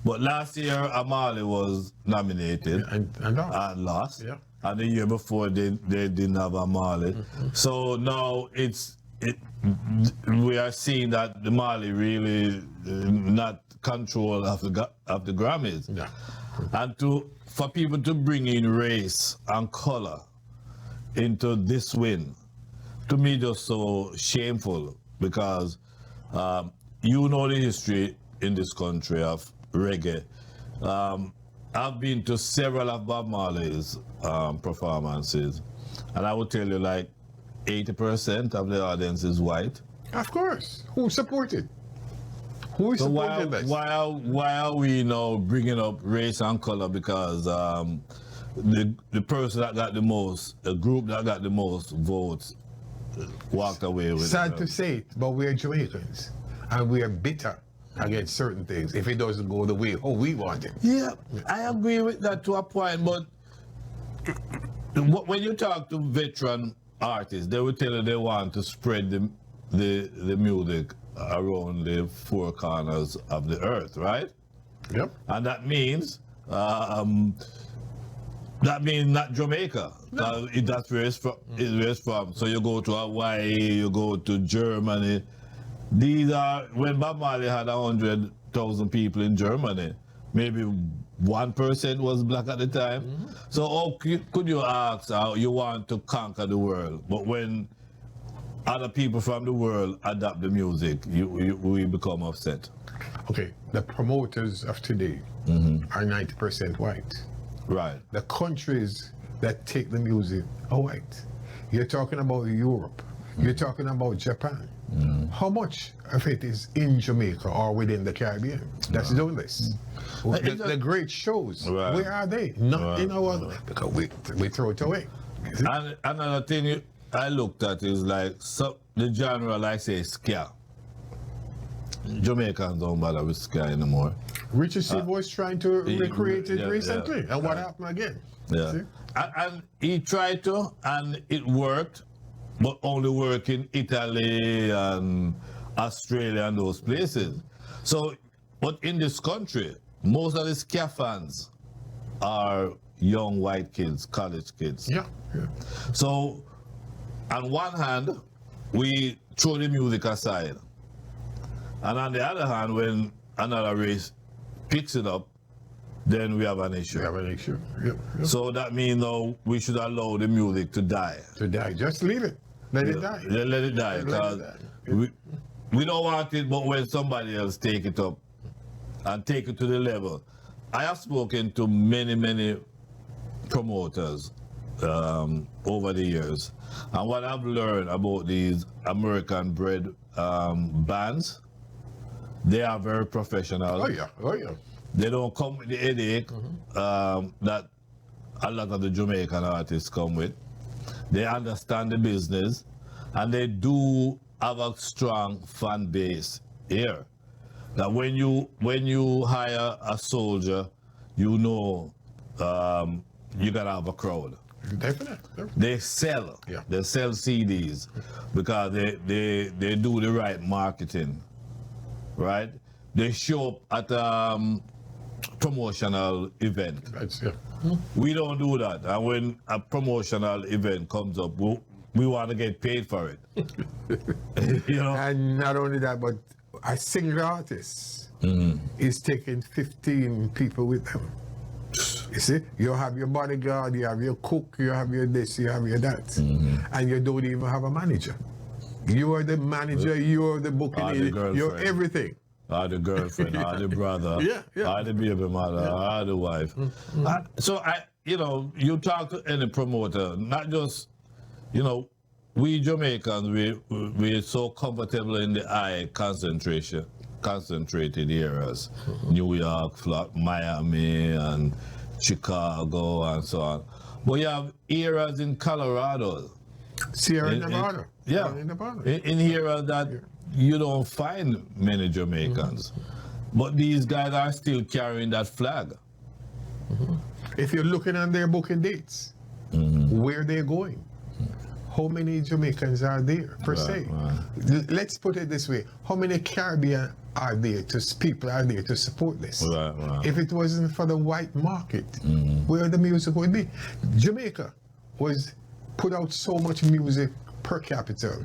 But last year, Marley was nominated and lost. Yeah. And the year before, they didn't have a Marley. So now we are seeing that the Marley really not control of the Grammys. Yeah. And for people to bring in race and color into this win, to me just so shameful because you know the history in this country of reggae. I've been to several of Bob Marley's performances, and I would tell you like 80% of the audience is white. Of course. Who supported? Who is supporting this? Why are we now bringing up race and color? Because the person that got the most, the group that got the most votes, walked away with it. Sad to say it, but we're Jamaicans, and we are bitter against certain things if it doesn't go the way we want it. Yeah, I agree with that to a point, but when you talk to veteran artists, they will tell you they want to spread the music around the four corners of the earth, right? Yep. And that means not Jamaica. No. That's where it's from. So you go to Hawaii, you go to Germany. These are, when Bob Marley had 100,000 people in Germany, maybe 1% was black at the time. Mm-hmm. So could you ask how you want to conquer the world, but when other people from the world adapt the music, we become upset. Okay, the promoters of today are 90% white. Right. The countries that take the music are white. You're talking about Europe. You're talking about Japan. How much of it is in Jamaica or within the Caribbean that's doing this? The great shows, where are they? Not in our, because we throw it away. And another thing I looked at is like the genre, like say ska. Jamaicans don't bother with ska anymore. Richard Steve was trying to recreate it recently, and what happened again? Yeah, and he tried to, and it worked, but only work in Italy and Australia and those places. So, but in this country, most of the ska fans are young white kids, college kids. Yeah. So, on one hand, we throw the music aside. And on the other hand, when another race picks it up, then we have an issue. We have an issue. Yep. So that means though we should allow the music to die. To die. Just leave it. Let it die. Let it die. Because we don't want it, but when somebody else take it up and take it to the level. I have spoken to many promoters over the years. And what I've learned about these American-bred bands, they are very professional. Oh yeah. They don't come with the headache that a lot of the Jamaican artists come with. They understand the business, and they do have a strong fan base here. That when you hire a soldier, you know you gotta have a crowd. Definitely. They sell. Yeah. They sell CDs because they do the right marketing, right? They show up at promotional event. We don't do that. And when a promotional event comes up, we want to get paid for it. You know? And not only that, but a single artist is taking 15 people with them. You see, you have your bodyguard, you have your cook, you have your this, you have your that, and you don't even have a manager. You are the manager, you are the booking, you're everything. Or the girlfriend, or the brother, or the baby mother, or the wife. So you talk to any promoter, not just, we Jamaicans, we're so comfortable in the high concentrated areas, New York, Miami, and Chicago, and so on. But you have areas in Colorado, Sierra Nevada, in areas that you don't find many Jamaicans. But these guys are still carrying that flag. If you're looking at their booking dates, where they're going, how many Jamaicans are there per se? Let's put it this way: how many Caribbean people are there to support this? If it wasn't for the white market, where the music would be? Jamaica was put out so much music per capita,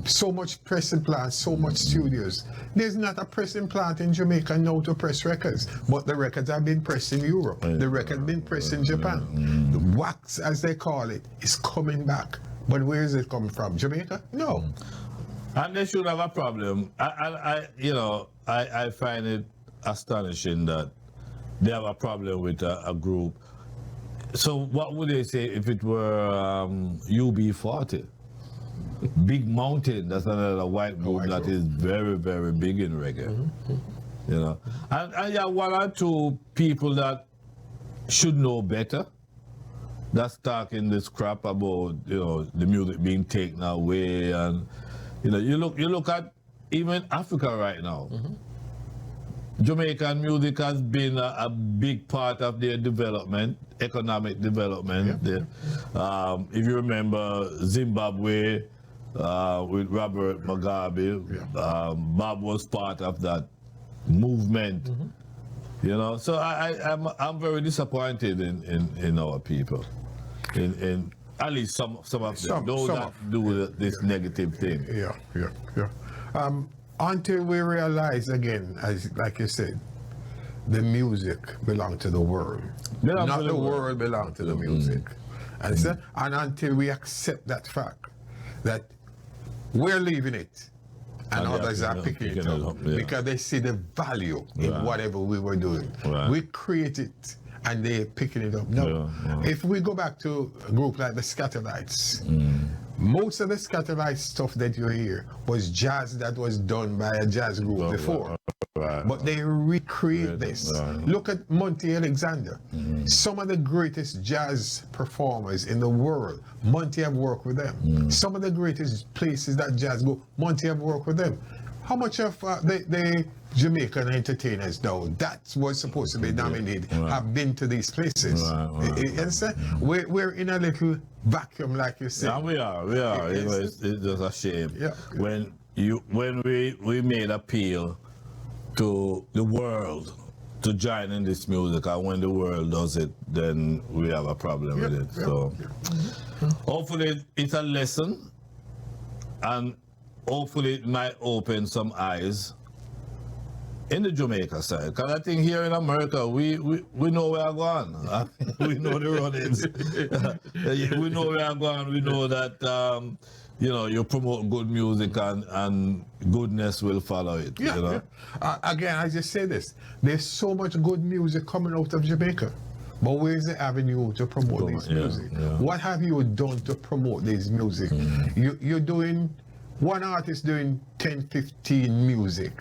so much pressing plants, so much studios. There's not a pressing plant in Jamaica now to press records, but the records have been pressed in Europe. The records been pressed in Japan. The wax, as they call it, is coming back. But where is it coming from? Jamaica? No. And they should have a problem. I find it astonishing that they have a problem with a group. So what would they say if it were UB40? Big Mountain, that's another white group that is very, very big in reggae. You know, and you have one or two people that should know better. That's talking this crap about the music being taken away, and you look at even Africa right now. Jamaican music has been a big part of their development, economic development. If you remember Zimbabwe with Robert Mugabe, Bob was part of that movement. So I'm very disappointed in our people, in at least some of them, those that do this negative thing. Until we realize again, like you said, the music belongs to the world, not the world belongs to the music. And until we accept that fact that we're leaving it and others are picking it up because they see the value in whatever we were doing. We create it and they're picking it up. No. If we go back to a group like the Scatterlights, most of the Scatterlight stuff that you hear was jazz that was done by a jazz group before. But they recreate this. Look at Monty Alexander. Some of the greatest jazz performers in the world, Monty have worked with them. Some of the greatest places that jazz go, Monty have worked with them. How much of the Jamaican entertainers, though, that was supposed to be nominated, have been to these places? You understand? We're in a little vacuum, like you said. Yeah, we are. It's just a shame. When we made appeal to the world to join in this music, and when the world does it, then we have a problem with it. So hopefully it's a lesson, and hopefully it might open some eyes in the Jamaica side. Because I think here in America, we know where I'm going. We know the run-ins. We know where I'm going. We know that, you promote good music and goodness will follow it. Again, I just say this. There's so much good music coming out of Jamaica. But where's the avenue to promote this music? What have you done to promote this music? You're doing... One artist doing 10, 15 music,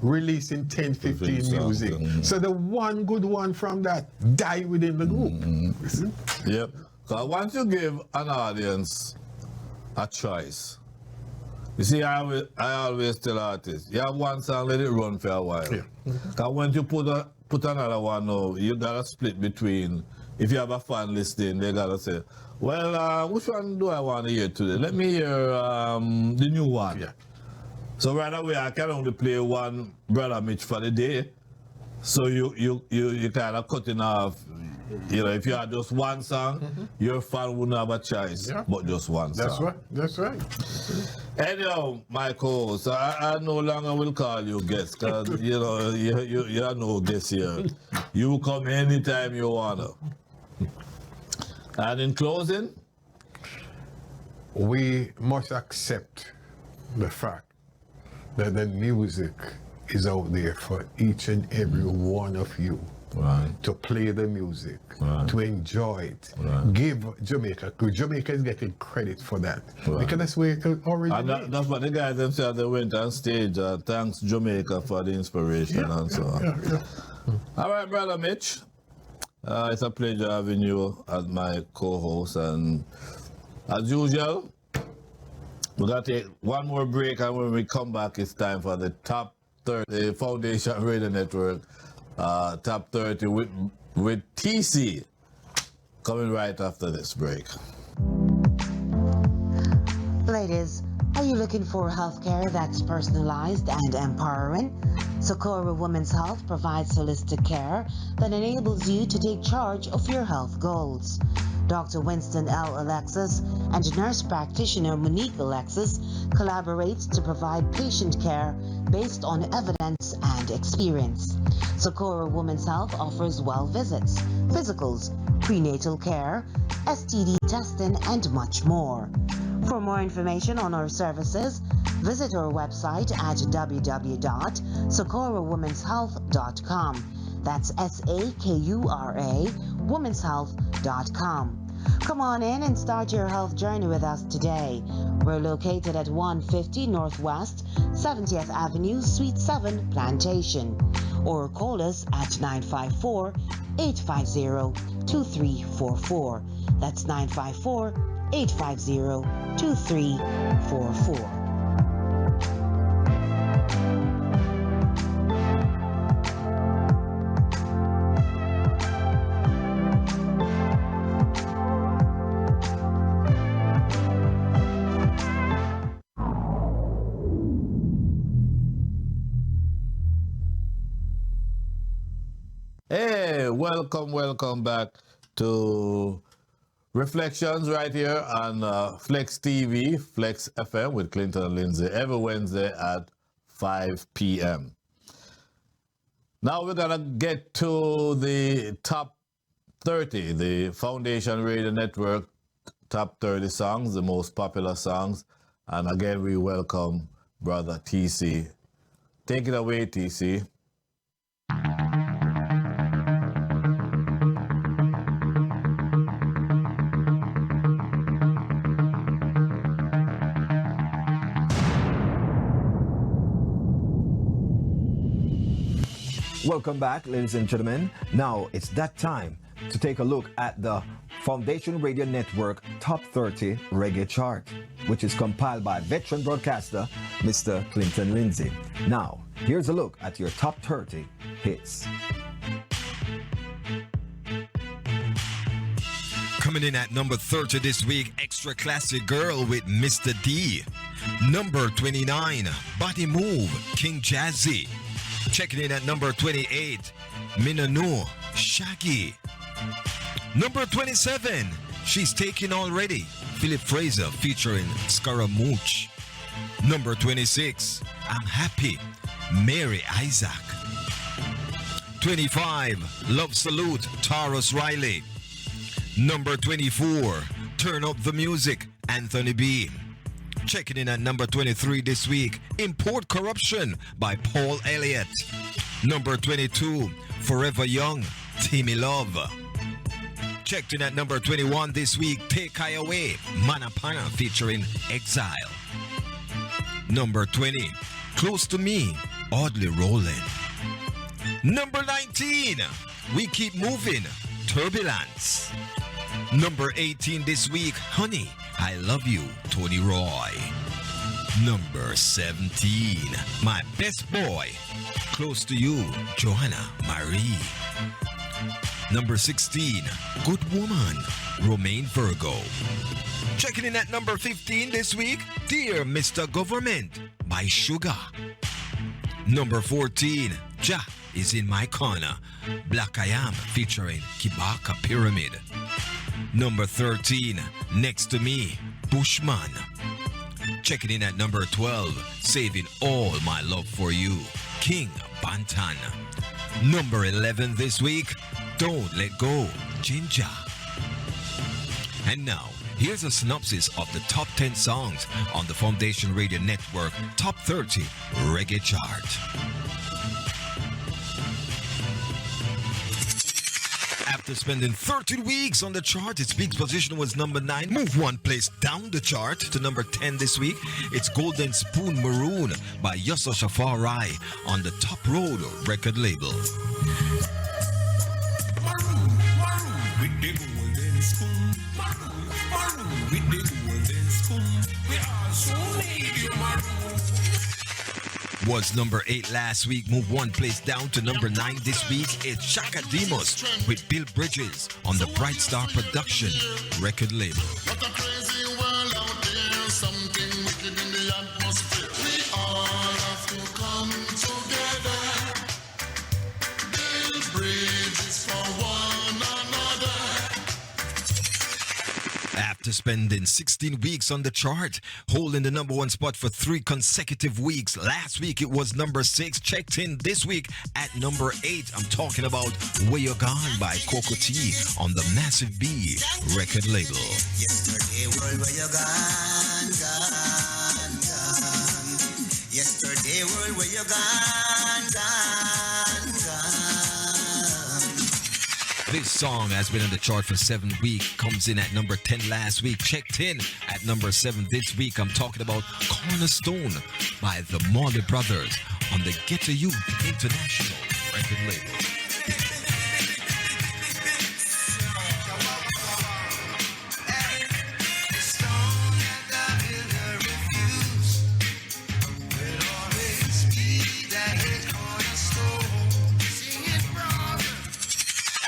releasing 10, 15 music. So the one good one from that die within the group. Yep. So once you give an audience a choice, you see, I always tell artists, you have one song, let it run for a while. Because when you put another one out, you gotta split between, if you have a fan listening, they gotta say, well, which one do I want to hear today? Let me hear the new one. So right away, I can only play one Brother Mitch for the day. So you kind of cutting off. If you had just one song, your fan wouldn't have a choice, but just one song. That's right. Anyhow, my co-host, I no longer will call you guest, because you are no guest here. You come anytime you wanna. And in closing, we must accept the fact that the music is out there for each and every one of you to play the music, to enjoy it. Give Jamaica is getting credit for that because that's where it originated. And that's what the guys themselves, they went on stage. Thanks Jamaica for the inspiration and so on. All right, Brother Mitch. It's a pleasure having you as my co-host, and as usual, we're going to take one more break, and when we come back, it's time for the Top 30 Foundation Radio Network Top 30 with TC, coming right after this break. Ladies, Are you looking for healthcare that's personalized and empowering? Socorro Women's Health provides holistic care that enables you to take charge of your health goals. Dr. Winston L. Alexis and nurse practitioner Monique Alexis collaborates to provide patient care based on evidence and experience. Socorro Women's Health offers well visits, physicals, prenatal care, STD testing, and much more. For more information on our services, visit our website at www.socorrowomenshealth.com. That's SAKURA, womenshealth.com. Come on in and start your health journey with us today. We're located at 150 Northwest 70th Avenue, Suite 7, Plantation. Or call us at 954-850-2344. That's 954-850-2344. Hey, welcome back to Reflections right here on Flex TV, Flex FM with Clinton and Lindsay every Wednesday at 5 p.m. Now we're going to get to the top 30, the Foundation Radio Network top 30 songs, the most popular songs. And again, we welcome Brother TC. Take it away, TC. Welcome back, ladies and gentlemen. Now it's that time to take a look at the Foundation Radio Network Top 30 Reggae Chart, which is compiled by veteran broadcaster Mr. Clinton Lindsay. Now, here's a look at your top 30 hits. Coming in at number 30 this week, Extra Classic Girl with Mr. D. Number 29, Body Move, King Jazzy. Checking in at number 28, Minanu, Shaggy. Number 27, She's Taken Already, Philip Fraser featuring Scaramouche. Number 26, I'm Happy, Mary Isaac. 25, Love Salute, Taurus Riley. Number 24, Turn Up the Music, Anthony B. Checking in at number 23 this week, Import Corruption by Paul Elliott. Number 22, Forever Young, Timmy Love. Checked in at number 21 this week, Take I Away, Manapana featuring Exile. Number 20, Close to Me, Oddly Rolling. Number 19, We Keep Moving, Turbulence. Number 18 this week, Honey, I Love You, Tony Roy. Number 17, My Best Boy, Close to You, Joanna Marie. Number 16, Good Woman, Romaine Virgo. Checking in at number 15 this week, Dear Mr. Government by Sugar. Number 14, Ja Is in My Corner, Black I Am featuring Kibaka Pyramid. Number 13, Next to Me, Bushman. Checking in at number 12, Saving All My Love for You, King Bantan. Number 11 this week, Don't Let Go, Jinja. And now, here's a synopsis of the top 10 songs on the Foundation Radio Network Top 30 Reggae Chart. After spending 13 weeks on the chart, its peak position was number 9. Move one place down the chart to number 10 this week. It's Golden Spoon Maroon by Yosso Shafari on the Top Road record label. Maroon with the golden spoon. Maroon with the golden spoon. We also need you, maroon. Was number 8 last week. Move one place down to number 9 this week. It's Shaka Demos with Bill Bridges on the Bright Star Production record label. What a crazy world out there. Something wicked in the After spending 16 weeks on the chart, holding the number one spot for 3 consecutive weeks. Last week it was number 6, checked in this week at number 8. I'm talking about Where You're Gone by Coco T on the Massive B record label. Yesterday world where you gone, gone, gone. Yesterday world where you gone, gone, gone. This song has been on the chart for 7 weeks, comes in at number 10 last week, checked in at number 7 this week. I'm talking about Cornerstone by the Marley Brothers on the Get to You International record label.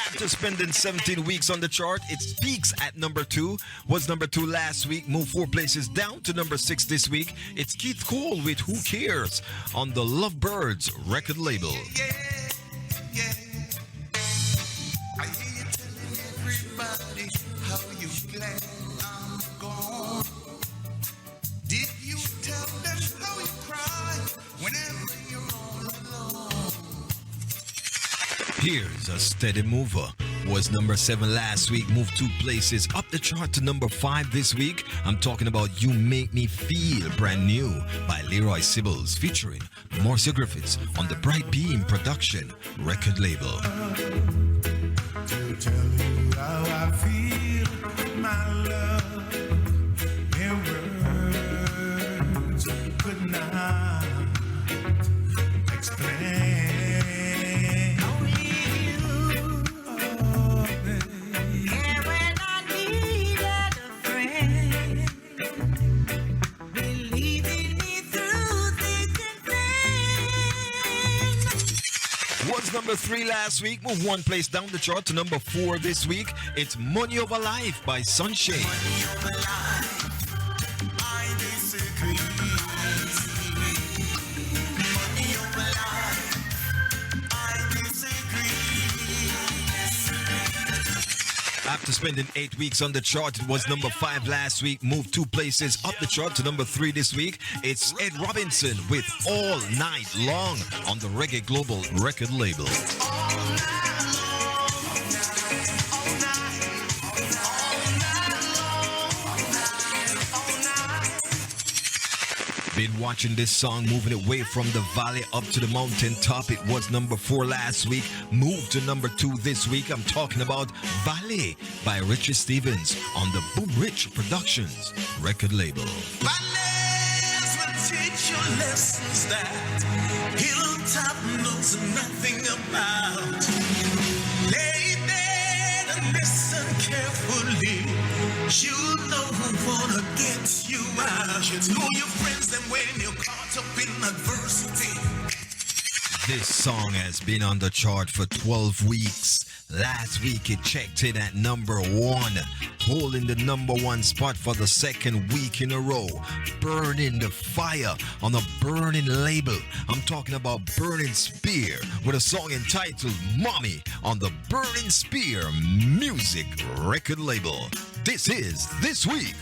After spending 17 weeks on the chart, it peaks at number 2. Was number 2 last week, moved 4 places down to number 6 this week. It's Keith Cole with Who Cares on the Lovebirds record label. I hear you telling everybody how you glad I'm gone. Did you tell them how you cry whenever you're all alone? Here's a steady mover. Was number 7 last week, moved 2 places up the chart to number 5 this week. I'm talking about You Make Me Feel, brand new by Leroy Sibbles, featuring Marcia Griffiths on the Bright Beam Production record label. To tell you how I feel, my love, in words could not explain. Was number 3 last week, moved 1 place down the chart to number 4 this week. It's Money Over Life by Sunshine. After spending 8 weeks on the chart, it was number 5 last week, moved 2 places up the chart to number 3 this week. It's Ed Robinson with All Night Long on the Reggae Global record label. Been watching this song, moving away from the valley up to the mountain top. It was number 4 last week, moved to number 2 this week. I'm talking about Valley by Richard Stevens on the Boom Rich Productions record label. Ballets will teach you lessons that Hilltop knows nothing about. Lay there and listen carefully. You know who wanna get you out. You know your friends them when you're caught up in adversity. This song has been on the chart for 12 weeks. Last week it checked in at number 1, holding the number 1 spot for the 2nd week in a row. Burning the fire on a burning label. I'm talking about Burning Spear with a song entitled Mommy on the Burning Spear music record label. This is this week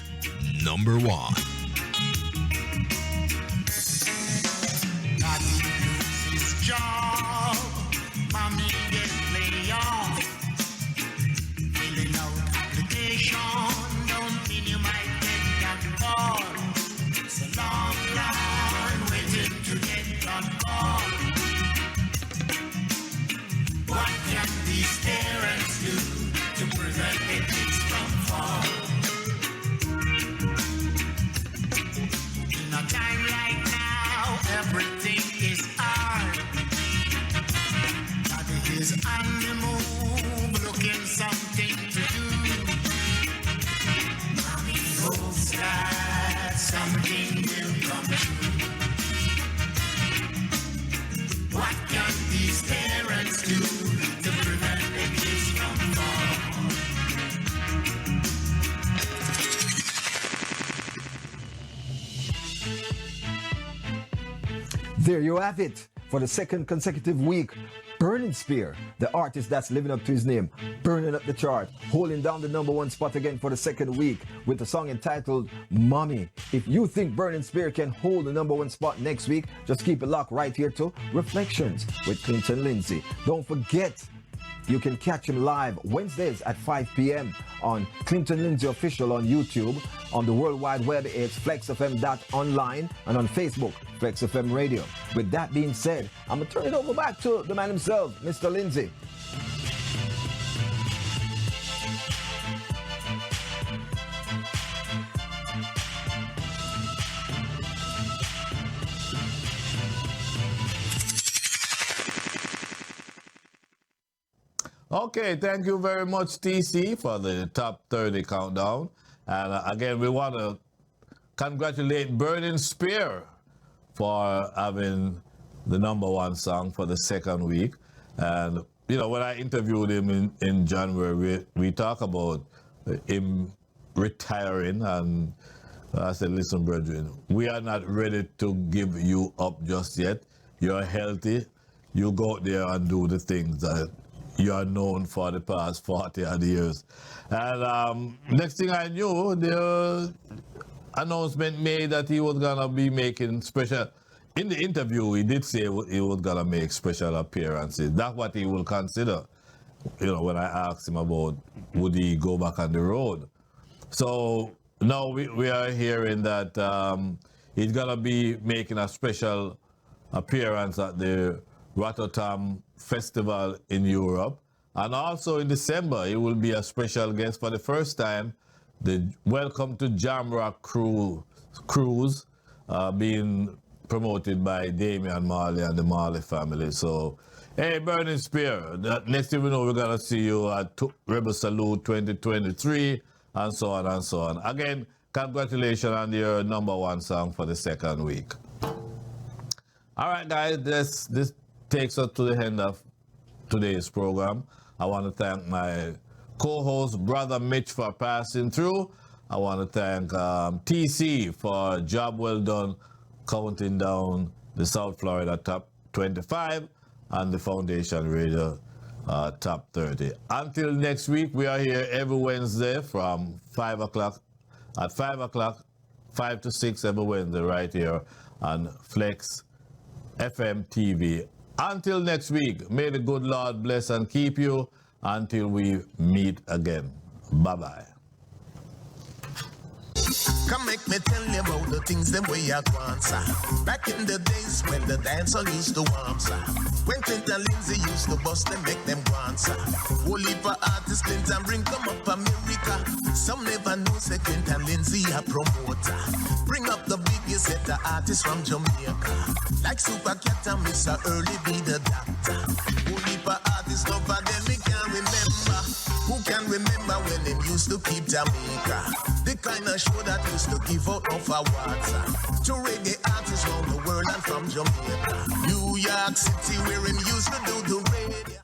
number 1. Job, mommy get play on. Filling out application, don't mean you might get that call. It's a long line waiting to get that call. What can these parents do to prevent the kids from fall? In a time like now, everything is hard. Is on the move, looking something to do. Mommy hopes that something will come true. What can these parents do to prevent the kids from There you have it. For the 2nd consecutive week, Burning Spear, the artist that's living up to his name, burning up the chart, holding down the #1 spot again for the second week with the song entitled Mommy. If you think Burning Spear can hold the #1 spot next week, just keep it locked right here to Reflections with Clinton Lindsay. Don't forget, you can catch him live Wednesdays at 5 p.m. on Clinton Lindsay Official on YouTube. On the World Wide Web, it's flexfm.online, and on Facebook, Flex FM Radio. With that being said, I'm going to turn it over back to the man himself, Mr. Lindsay. Okay, thank you very much, TC, for the top 30 countdown. And again, we want to congratulate Burning Spear for having the #1 song for the second week. And, you know, when I interviewed him in January, we talked about him retiring. And I said, listen, brethren, we are not ready to give you up just yet. You're healthy. You go out there and do the things that you are known for the past 40 odd years. And next thing I knew, the announcement made that he was gonna be making special, in the interview he did say he was gonna make special appearances. That's what he will consider. You know, when I asked him about would he go back on the road. So now we are hearing that he's gonna be making a special appearance at the Rotterdam Festival in Europe, and also in December he will be a special guest for the first time, the Welcome to Jamrock cruise being promoted by Damian Marley and the Marley family. So hey, Burning Spear, next thing we know, we're gonna see you at Rebel Salute 2023 and so on and so on. Again, congratulations on your #1 song for the second week. All right, guys, this takes us to the end of today's program. I want to thank my co-host, Brother Mitch, for passing through. I want to thank TC for a job well done counting down the South Florida top 25 and the Foundation Radio top 30. Until next week, we are here every Wednesday from 5 o'clock, 5 to 6 every Wednesday right here on Flex FM TV. Until next week, may the good Lord bless and keep you until we meet again. Bye-bye. Come make me tell you about the things them way I want, sir. Back in the days when the dancehall used to warm, sir. When Clinton Lindsay used to bust them, make them want, sir. Whole heap of artists Clinton bring come up America. Some never know say Clinton Lindsay a promoter. Bring up the biggest set of artists from Jamaica. Like Super Cat and Mr. Early be the doctor. Whole heap of artists love of them me can't remember. Who can remember when them used to keep Jamaica? The kind of show that used to give out of awards to reggae artists around the world and from Jamaica. New York City where him used to do the radio.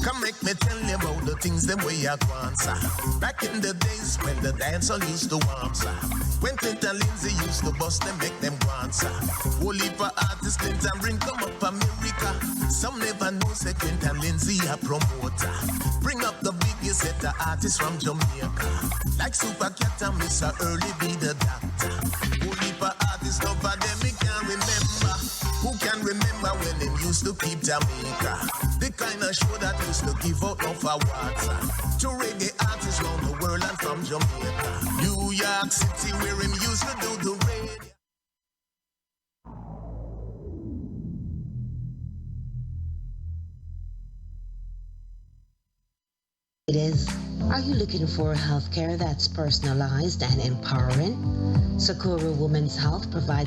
Come make me tell you about the things them way I want, sir. Back in the days when the dancehall used to warm, sir. When Clinton Lindsay used to bust them, make them want, sir. Whole heap of artists Clinton bring come up America. Some never know say Clinton Lindsay a promoter. Bring up the biggest set of artists from Jamaica. Like Super Cat and Mr. Early be the doctor. Whole heap of artists love of them me can't remember. Who can remember when them used to keep Jamaica? The kind of show that used to give out of awards to reggae artists around the world and from Jamaica. New York City where him used to do the radio. Ladies, are you looking for healthcare that's personalized and empowering? Sakura Women's Health provides